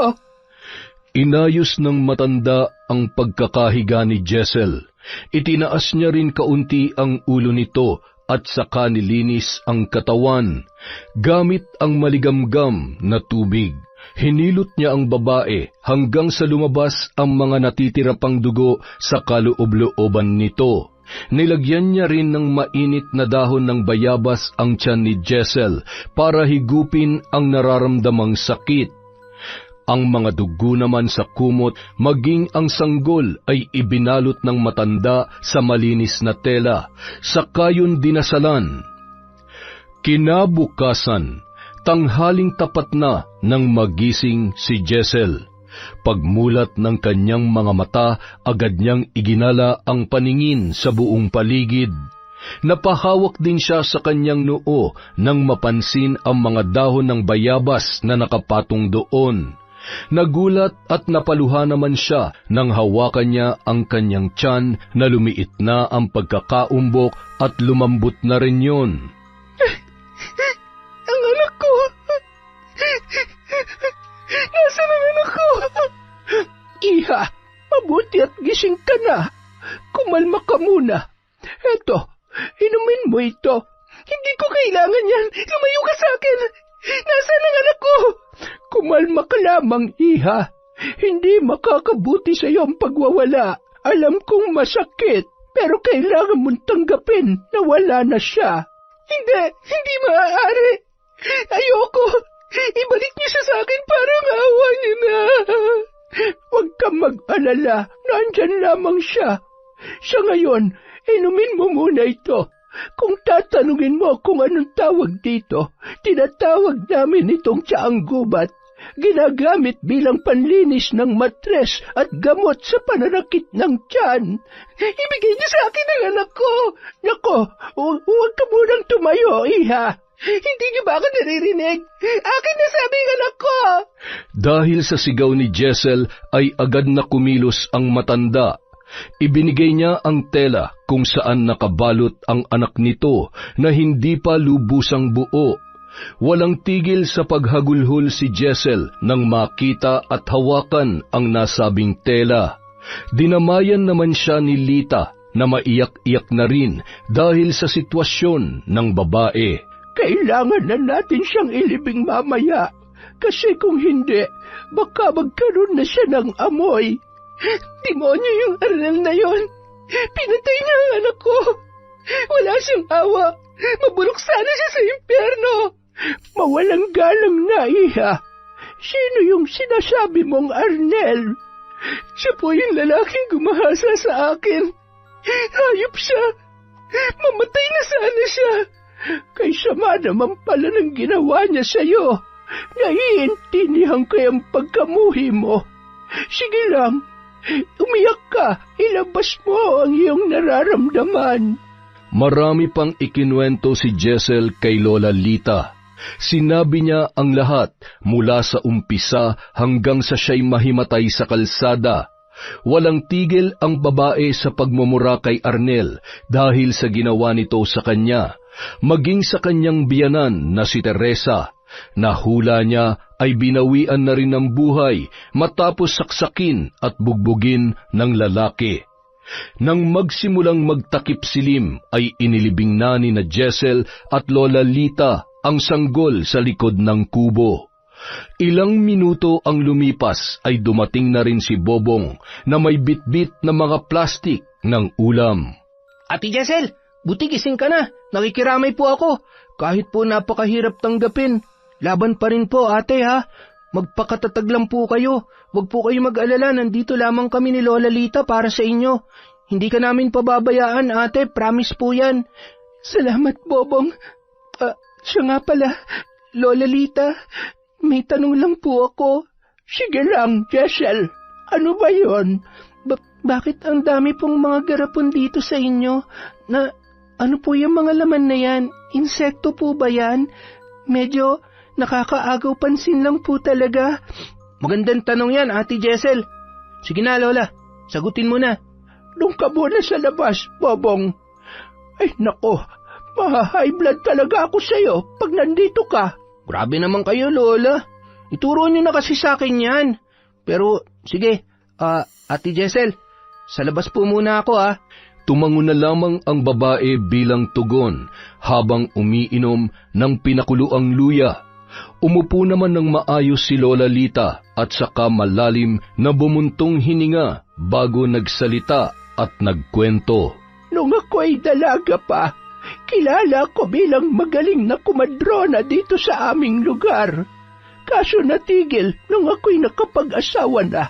Inayos ng matanda ang pagkakahiga ni Jessel. Itinaas niya rin kaunti ang ulo nito at saka nilinis ang katawan. Gamit ang maligamgam na tubig, hinilot niya ang babae hanggang sa lumabas ang mga natitira pang dugo sa kaloob-looban nito. Nilagyan niya rin ng mainit na dahon ng bayabas ang tiyan ni Jessel para higupin ang nararamdamang sakit. Ang mga dugo naman sa kumot maging ang sanggol ay ibinalot ng matanda sa malinis na tela, saka yun dinasalan. Kinabukasan, tanghaling tapat na nang magising si Jessel. Pagmulat ng kanyang mga mata, agad niyang iginala ang paningin sa buong paligid. Napahawak din siya sa kanyang noo nang mapansin ang mga dahon ng bayabas na nakapatong doon. Nagulat at napaluha naman siya nang hawakan niya ang kanyang tiyan na lumiit na ang pagkakaumbok at lumambot na rin yun. Ang anak ko! Nasaan ang anak ko? Iha, mabuti at gising ka na. Kumalma ka muna. Eto, inumin mo ito. Hindi ko kailangan yan. Lumayo ka sa akin. Nasaan ang anak ko? Kumalma ka lamang, Iha. Hindi makakabuti sa iyo ang pagwawala. Alam kong masakit, pero kailangan mong tanggapin na wala na siya. Hindi maaari. Ayoko. Ibalik niyo siya sa akin para maawa niyo na. Huwag kang mag-alala. Nandyan lamang siya. Sa ngayon, inumin mo muna ito. Kung tatanungin mo kung anong tawag dito, tinatawag namin itong tsaang gubat. Ginagamit bilang panlinis ng matres at gamot sa pananakit ng tiyan. Ibigay niyo sa akin ang anak ko. Nako, huwag ka munang tumayo, iha. Hindi niyo ba ako naririnig? Akin na sabi ang anak ko. Dahil sa sigaw ni Jessel ay agad na kumilos ang matanda. Ibinigay niya ang tela kung saan nakabalot ang anak nito na hindi pa lubusang buo. Walang tigil sa paghagulhol si Jessel nang makita at hawakan ang nasabing tela. Dinamayan naman siya ni Lita na maiyak-iyak na rin dahil sa sitwasyon ng babae. Kailangan na natin siyang ilibing mamaya. Kasi kung hindi, baka magkaroon na siya ng amoy. Demonyo yung Arnel na yon. Pinatay niya ang anak ko. Wala siyang awa. Mabulok sana siya sa impyerno. Mawalang galang na, iha. Sino yung sinasabi mong Arnel? Siya po yung lalaking gumahasa sa akin. Hayop siya. Mamatay na sana siya. Kay sama naman pala ng ginawa niya sa'yo. Naiintindihan ko yung pagkamuhi mo. Sige lang. Umiyak ka, ilabas mo ang iyong nararamdaman. Marami pang ikinuwento si Jessel kay Lola Lita. Sinabi niya ang lahat mula sa umpisa hanggang sa siya'y mahimatay sa kalsada. Walang tigil ang babae sa pagmumura kay Arnel dahil sa ginawa nito sa kanya, maging sa kanyang biyanan na si Teresa. Nahula niya ay binawian na rin ng buhay matapos saksakin at bugbugin ng lalaki. Nang magsimulang magtakip silim ay inilibing na ni na Jessel at Lola Lita ang sanggol sa likod ng kubo. Ilang minuto ang lumipas ay dumating na rin si Bobong na may bitbit na mga plastik ng ulam. Ate Jessel, buti gising ka na. Nakikiramay po ako. Kahit po napakahirap tanggapin. Laban pa rin po, ate, ha? Magpakatatag lang po kayo. Huwag po kayo mag-alala, nandito lamang kami ni Lola Lita para sa inyo. Hindi ka namin pababayaan, ate, promise po yan. Salamat, Bobong. Siya nga pala, Lola Lita, may tanong lang po ako. Sige lang, Jessel. Ano ba yon? Bakit ang dami pong mga garapon dito sa inyo? Ano po yung mga laman na yan? Insekto po ba yan? Medyo nakakaagaw pansin lang po talaga. Magandang tanong yan, Ate Jessel. Sige na, Lola. Sagutin mo na. Doon ka muna sa labas, Bobong. Ay, nako. Maha-high blood talaga ako sa'yo pag nandito ka. Grabe naman kayo, Lola. Ituro niyo na kasi sa akin yan. Pero, sige, Ate Jessel, sa labas po muna ako, ha. Tumango na lamang ang babae bilang tugon habang umiinom ng pinakuluang luya. Umupo naman ng maayos si Lola Lita at saka malalim na bumuntong hininga bago nagsalita at nagkwento. Nung ako'y dalaga pa, kilala ko bilang magaling na kumadrona dito sa aming lugar. Kaso natigil nung ako'y nakapag-asawa na.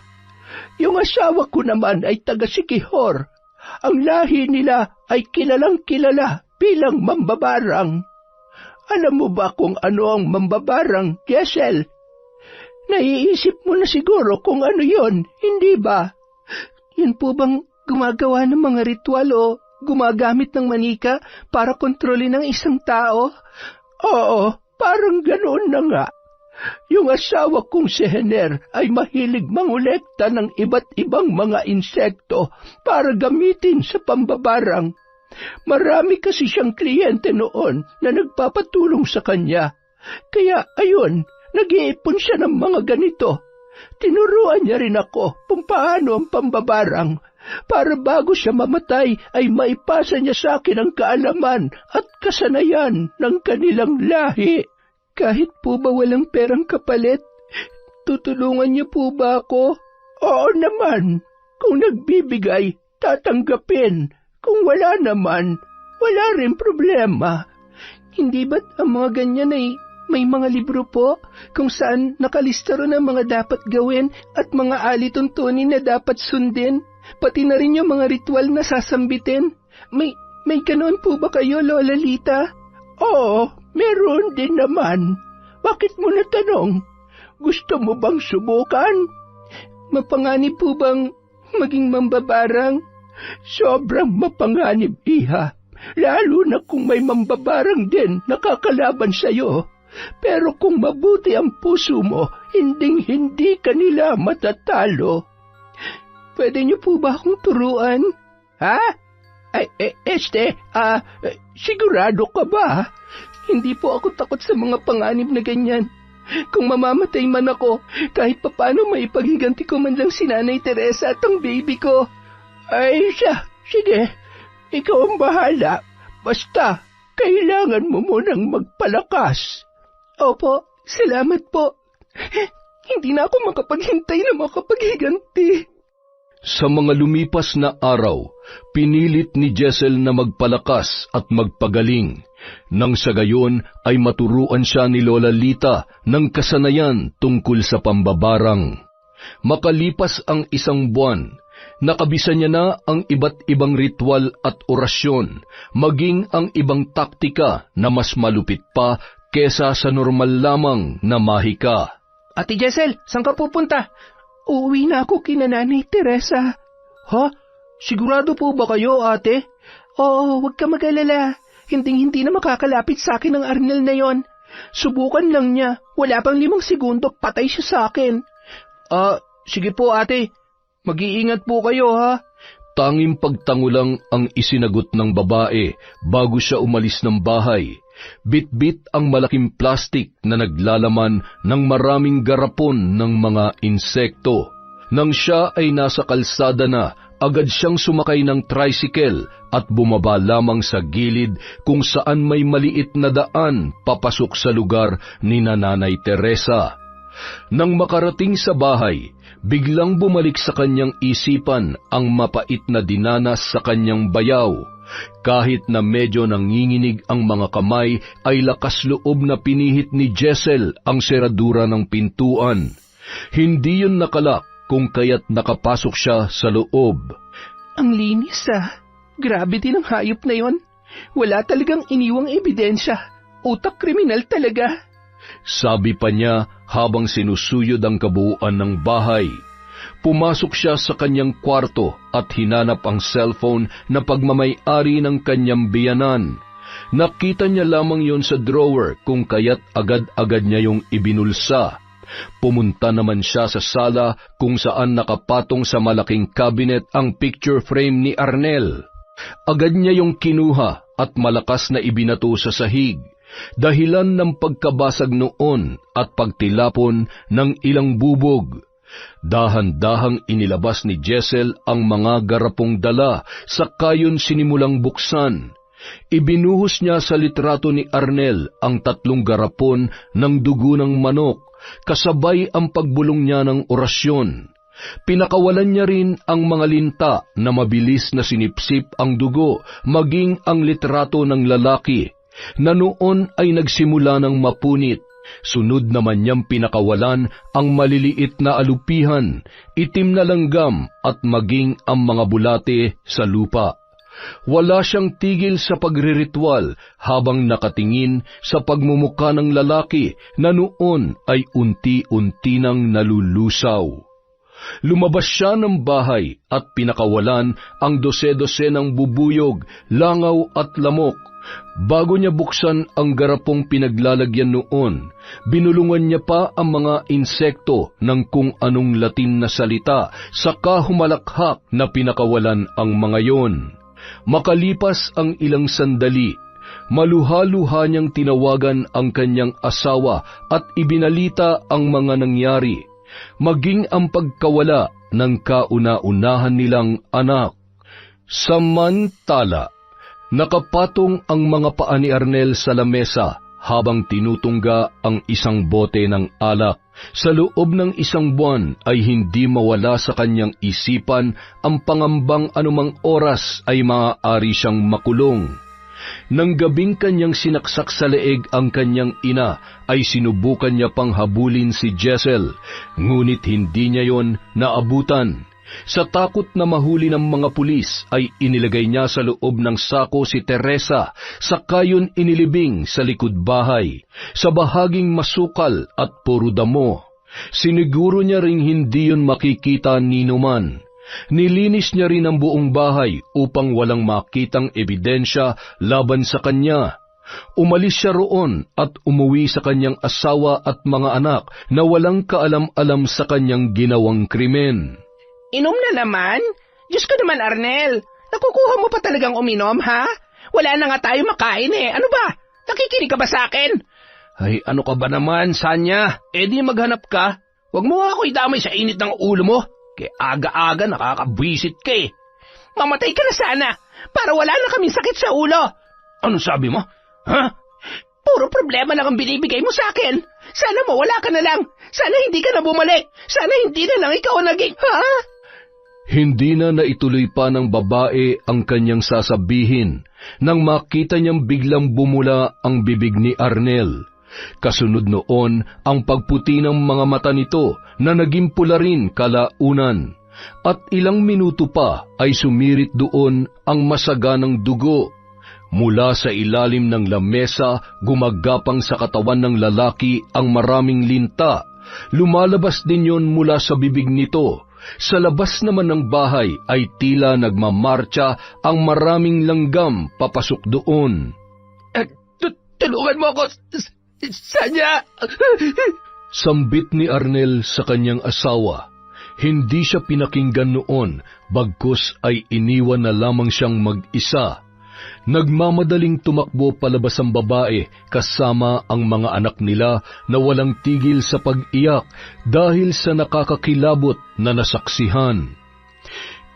Yung asawa ko naman ay taga-Sikihor. Ang lahi nila ay kilalang-kilala bilang mambabarang. Alam mo ba kung ano ang mambabarang, Jessel? Naiisip mo na siguro kung ano yon, hindi ba? Yun po bang gumagawa ng mga ritual o gumagamit ng manika para kontrolin ang isang tao? Oo, parang ganoon na nga. Yung asawa kong si Henner ay mahilig mangolekta ng iba't ibang mga insekto para gamitin sa pambabarang. Marami kasi siyang kliyente noon na nagpapatulong sa kanya. Kaya ayun, nag-iipon siya ng mga ganito. Tinuruan niya rin ako kung paano ang pambabarang para bago siya mamatay ay maipasa niya sa akin ang kaalaman at kasanayan ng kanilang lahi. Kahit po ba walang perang kapalit, tutulungan niyo po ba ako? Oo naman. Kung nagbibigay, tatanggapin. Kung wala naman, wala rin problema. Hindi ba't ang mga ganyan ay may mga libro po kung saan nakalista rin ang mga dapat gawin at mga alituntunin na dapat sundin, pati na rin yung mga ritual na sasambitin? May May ganon po ba kayo, Lola Lita? Oo, meron din naman. Bakit mo natanong? Gusto mo bang subukan? Mapanganib po bang maging mambabarang? Sobrang mapanganib, iha. Lalo na kung may mambabarang din nakakalaban sa'yo. Pero kung mabuti ang puso mo, hinding-hindi ka nila matatalo. Pwede niyo po ba akong turuan? Ha? Sigurado ka ba? Hindi po ako takot sa mga panganib na ganyan. Kung mamamatay man ako, kahit papano maipaghiganti ko man lang si Nanay Teresa at ang baby ko. Ay siya, sige, ikaw ang bahala. Basta, kailangan mo munang magpalakas. Opo, salamat po. Hindi na ako makapaghintay na makapaghiganti. Sa mga lumipas na araw, pinilit ni Jessel na magpalakas at magpagaling. Nang sa gayon ay maturuan siya ni Lola Lita ng kasanayan tungkol sa pambabarang. Makalipas ang 1 buwan, nakabisa niya na ang iba't ibang ritual at orasyon, maging ang ibang taktika na mas malupit pa kesa sa normal lamang na mahika. Ate Jessel, saan ka pupunta? Uuwi na ako kina Nanay Teresa. Ha? Sigurado po ba kayo, ate? Oo, huwag ka mag-alala. Hinding-hindi na makakalapit sa akin ang Arnel na yon. Subukan lang niya. Wala pang 5 segundo, patay siya sa akin. Sige po, ate. Mag-iingat po kayo, ha? Tanging pagtango lang ang isinagot ng babae bago siya umalis ng bahay. Bit-bit ang malaking plastik na naglalaman ng maraming garapon ng mga insekto. Nang siya ay nasa kalsada na, agad siyang sumakay ng tricycle at bumaba lamang sa gilid kung saan may maliit na daan papasok sa lugar ni Nanay Teresa. Nang makarating sa bahay, biglang bumalik sa kanyang isipan ang mapait na dinanas sa kanyang bayaw. Kahit na medyo nanginginig ang mga kamay, ay lakas loob na pinihit ni Jessel ang seradura ng pintuan. Hindi yun nakalak kung kaya't nakapasok siya sa loob. Ang linis, Grabe din ang hayop na yon. Wala talagang iniwang ebidensya. Utak kriminal talaga. Sabi pa niya habang sinusuyod ang kabuuan ng bahay. Pumasok siya sa kanyang kwarto at hinanap ang cellphone na pagmamay-ari ng kanyang biyanan. Nakita niya lamang yon sa drawer kung kaya't agad-agad niya yung ibinulsa. Pumunta naman siya sa sala kung saan nakapatong sa malaking cabinet ang picture frame ni Arnel. Agad niya yung kinuha at malakas na ibinato sa sahig, dahilan ng pagkabasag noon at pagtilapon ng ilang bubog. Dahan-dahang inilabas ni Jessel ang mga garapong dala, saka yun sinimulang buksan. Ibinuhos niya sa litrato ni Arnel ang 3 garapon ng dugo ng manok, kasabay ang pagbulong niya ng orasyon. Pinakawalan niya rin ang mga linta na mabilis na sinipsip ang dugo, maging ang litrato ng lalaki, na noon ay nagsimula ng mapunit. Sunod naman niyang pinakawalan ang maliliit na alupihan, itim na langgam at maging ang mga bulate sa lupa. Wala siyang tigil sa pagriritual habang nakatingin sa pagmumukha ng lalaki na noon ay unti-unti nang nalulusaw. Lumabas siya ng bahay at pinakawalan ang 12 ng bubuyog, langaw at lamok. Bago niya buksan ang garapong pinaglalagyan noon, binulungan niya pa ang mga insekto ng kung anong Latin na salita, saka humalakhak na pinakawalan ang mga yon. Makalipas ang ilang sandali, maluha-luha niyang tinawagan ang kanyang asawa at ibinalita ang mga nangyari, maging ang pagkawala ng kauna-unahan nilang anak. Samantala, nakapatong ang mga paa ni Arnel sa lamesa habang tinutungga ang isang bote ng alak. Sa loob ng 1 buwan ay hindi mawala sa kanyang isipan ang pangambang anumang oras ay maaari siyang makulong. Nang gabing kanyang sinaksak sa leeg ang kanyang ina, ay sinubukan niya pang habulin si Jessel, ngunit hindi niya yon naabutan. Sa takot na mahuli ng mga pulis ay inilagay niya sa loob ng sako si Teresa, saka yun inilibing sa likod bahay, sa bahaging masukal at puro damo. Siniguro niya ring hindi yun makikita ni numan. Nilinis niya rin ang buong bahay upang walang makitang ebidensya laban sa kanya. Umalis siya roon at umuwi sa kanyang asawa at mga anak na walang kaalam-alam sa kanyang ginawang krimen. Inom na naman? Diyos ko naman, Arnel. Nakukuha mo pa talagang uminom, ha? Wala na nga tayo makain eh. Ano ba? Nakikinig ka ba sa akin? Ay, ano ka ba naman, Sanya? Di maghanap ka. Huwag mo ako idamay sa init ng ulo mo. Kaya aga-aga nakakabwisit ka eh. Mamatay ka na sana, para wala na kaming sakit sa ulo. Ano sabi mo? Ha? Puro problema lang ang binibigay mo sa akin. Sana mawala ka na lang. Sana hindi ka na bumalik. Sana hindi na lang ikaw naging... Ha? Hindi na naituloy pa ng babae ang kanyang sasabihin nang makita niyang biglang bumula ang bibig ni Arnel. Kasunod noon ang pagputi ng mga mata nito na naging pula rin kalaunan. At ilang minuto pa ay sumirit doon ang masaganang dugo. Mula sa ilalim ng lamesa, gumagapang sa katawan ng lalaki ang maraming linta. Lumalabas din yon mula sa bibig nito. Sa labas naman ng bahay ay tila nagmamarcha ang maraming langgam papasok doon. Tulungan mo ako, Sanya! Sambit ni Arnel sa kanyang asawa. Hindi siya pinakinggan noon, bagkus ay iniwan na lamang siyang mag-isa. Nagmamadaling tumakbo palabas ang babae kasama ang mga anak nila na walang tigil sa pag-iyak dahil sa nakakakilabot na nasaksihan.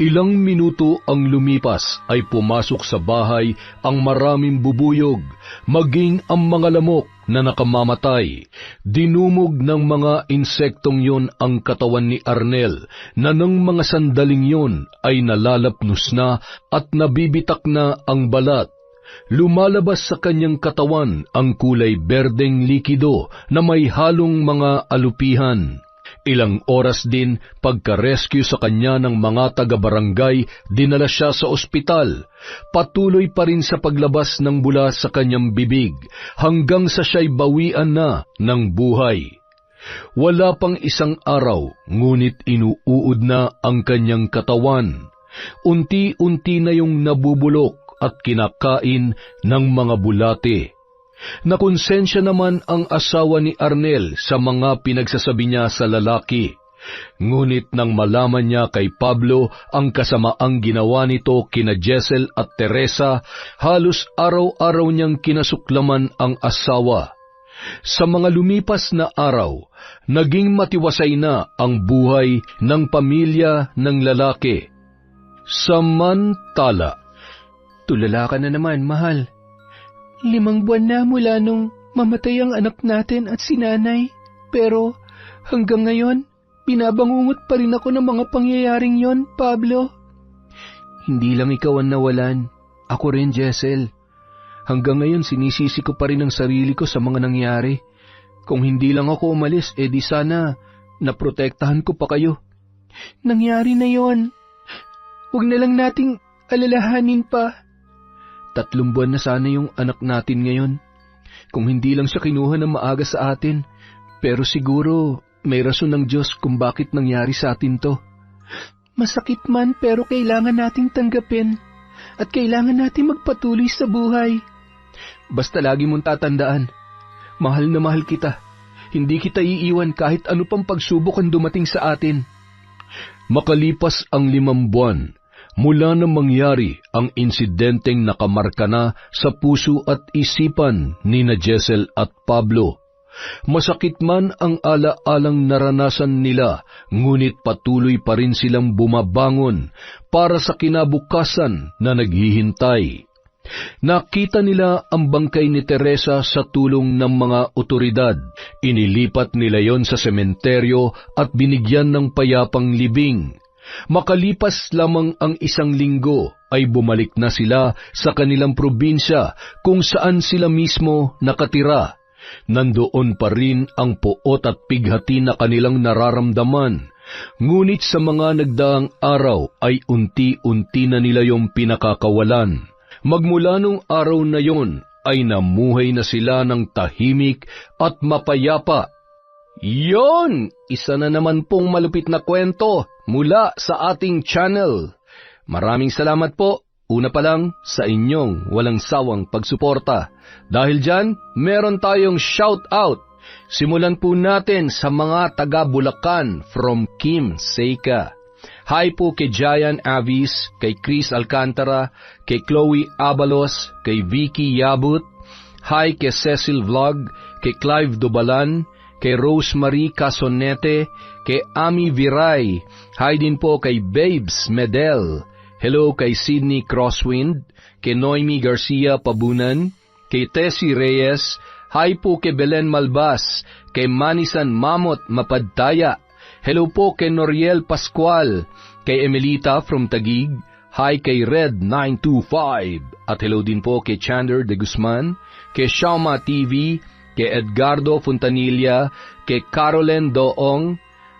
Ilang minuto ang lumipas ay pumasok sa bahay ang maraming bubuyog, maging ang mga lamok na nakamamatay. Dinumog ng mga insektong yon ang katawan ni Arnel na ng mga sandaling yon ay nalalapnos na at nabibitak na ang balat. Lumalabas sa kanyang katawan ang kulay berdeng likido na may halong mga alupihan. Ilang oras din pagka-rescue sa kanya ng mga taga-barangay, dinala siya sa ospital. Patuloy pa rin sa paglabas ng bula sa kanyang bibig hanggang sa siya'y bawian na ng buhay. Wala pang isang araw, ngunit inuuod na ang kanyang katawan. Unti-unti na yung nabubulok at kinakain ng mga bulate. Nakonsensya naman ang asawa ni Arnel sa mga pinagsasabi niya sa lalaki. Ngunit nang malaman niya kay Pablo ang kasamaang ginawa nito kina Jessel at Teresa, halos araw-araw niyang kinasuklaman ang asawa. Sa mga lumipas na araw, naging matiwasay na ang buhay ng pamilya ng lalaki. Samantala, tulala ka na naman, mahal. 5 buwan na mula nung mamatay ang anak natin at si nanay. Pero hanggang ngayon, binabangungot pa rin ako ng mga pangyayaring yon, Pablo. Hindi lang ikaw ang nawalan. Ako rin, Jessel. Hanggang ngayon, sinisisi ko pa rin ang sarili ko sa mga nangyari. Kung hindi lang ako umalis, di sana naprotektahan ko pa kayo. Nangyari na yon. Huwag na lang nating alalahanin pa. 3 buwan na sana yung anak natin ngayon. Kung hindi lang siya kinuha ng maaga sa atin, pero siguro may rason ng Diyos kung bakit nangyari sa atin to. Masakit man pero kailangan nating tanggapin at kailangan nating magpatuloy sa buhay. Basta lagi mong tatandaan, mahal na mahal kita. Hindi kita iiwan kahit ano pang pagsubok ang dumating sa atin. Makalipas ang 5 buwan, mula nang mangyari ang insidenteng nakamarka na sa puso at isipan ni na Jessel at Pablo. Masakit man ang ala-alang naranasan nila, ngunit patuloy pa rin silang bumabangon para sa kinabukasan na naghihintay. Nakita nila ang bangkay ni Teresa sa tulong ng mga otoridad. Inilipat nila yon sa sementeryo at binigyan ng payapang libing. Makalipas lamang ang 1 linggo ay bumalik na sila sa kanilang probinsya kung saan sila mismo nakatira. Nandoon pa rin ang puot at pighati na kanilang nararamdaman. Ngunit sa mga nagdaang araw ay unti-unti na nila yung pinakakawalan. Magmula nung araw na yon ay namuhay na sila ng tahimik at mapayapa. Yon! Isa na naman pong malupit na kwento mula sa ating channel. Maraming salamat po, una pa lang sa inyong walang sawang pagsuporta. Dahil dyan, meron tayong shout-out. Simulan po natin sa mga taga Bulacan from Kim Seika. Hi po kay Jayan Avis, kay Chris Alcantara, kay Chloe Abalos, kay Vicky Yabut. Hi kay Cecil Vlog, kay Clive Dubalan, kay Rosemary Casonete, kay Ami Viray. Hi din po kay Babes Medel. Hello kay Sydney Crosswind, kay Noemi Garcia Pabunan, kay Tessie Reyes. Hi po kay Belen Malbas, kay Manisan Mamot Mapadtaya. Hello po kay Noriel Pascual, kay Emelita from Taguig. Hi kay Red 925. At hello din po kay Chander de Guzman, kay Shauma TV, kay Edgardo Fontanilla, kay Caroline Doong.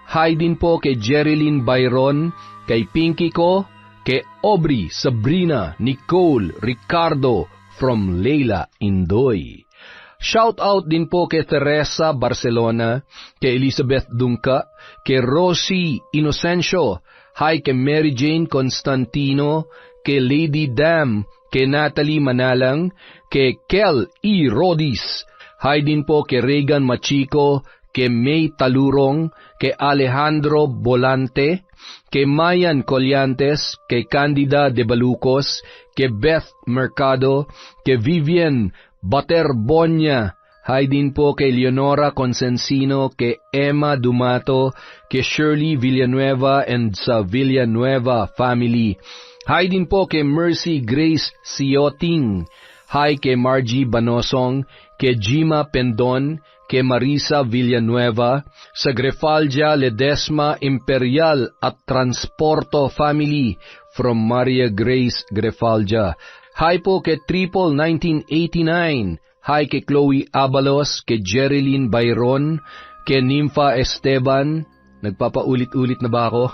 Hi din po kay Jerilyn Byron, kay Pinky ko, kay Aubrey, Sabrina, Nicole, Ricardo from Leila, Indoy. Shout out din po kay Teresa Barcelona, kay Elizabeth Dungka, kay Rosie Inocencio. Hi kay Mary Jane Constantino, kay Lady Dam, kay Natalie Manalang, kay Kel E. Rodis. Hi din po kay Regan Machico, kay May Talurong, kay Alejandro Bolante, kay Mayan Collantes, kay Candida de Balucos, kay Beth Mercado, kay Vivian Baterbonia. Hi din po kay Leonora Consensino, kay Emma Dumato, kay Shirley Villanueva and sa Villanueva family. Hi din po kay Mercy Grace Sioting. Hi kay Margie Banosong, kay Jima Pendon, kay Marisa Villanueva, sa Grefaldia Ledesma Imperial at Transporto family from Maria Grace Grefaldia. Hi po kay Triple 1989. Hi kay Chloe Abalos, kay Jerilyn Byron, kay Nympha Esteban. Nagpapaulit-ulit na ba ako?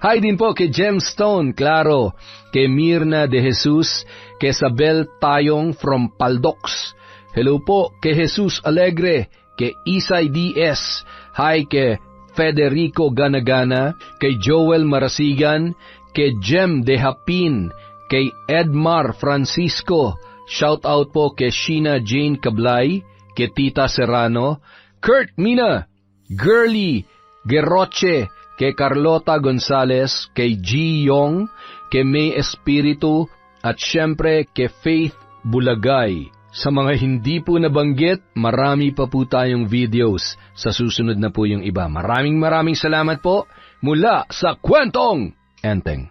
Hi din po kay Gemstone Claro, kay Mirna de Jesus, kay Sabel Tayong from Paldox. Hello po kay Jesus Alegre, kay Isay DS. Hi kay Federico Ganagana, kay Joel Marasigan, kay Jem de Hapin, kay Edmar Francisco. Shout out po kay Sheena Jane Cablay, kay Tita Serrano, Kurt Mina, Girly Geroche, kay Carlota Gonzales, kay G. Yong, kay May Espiritu, at syempre kay Faith Bulagay. Sa mga hindi po nabanggit, marami pa po tayong videos. Sa susunod na po yung iba. Maraming salamat po mula sa Kwentong Enteng.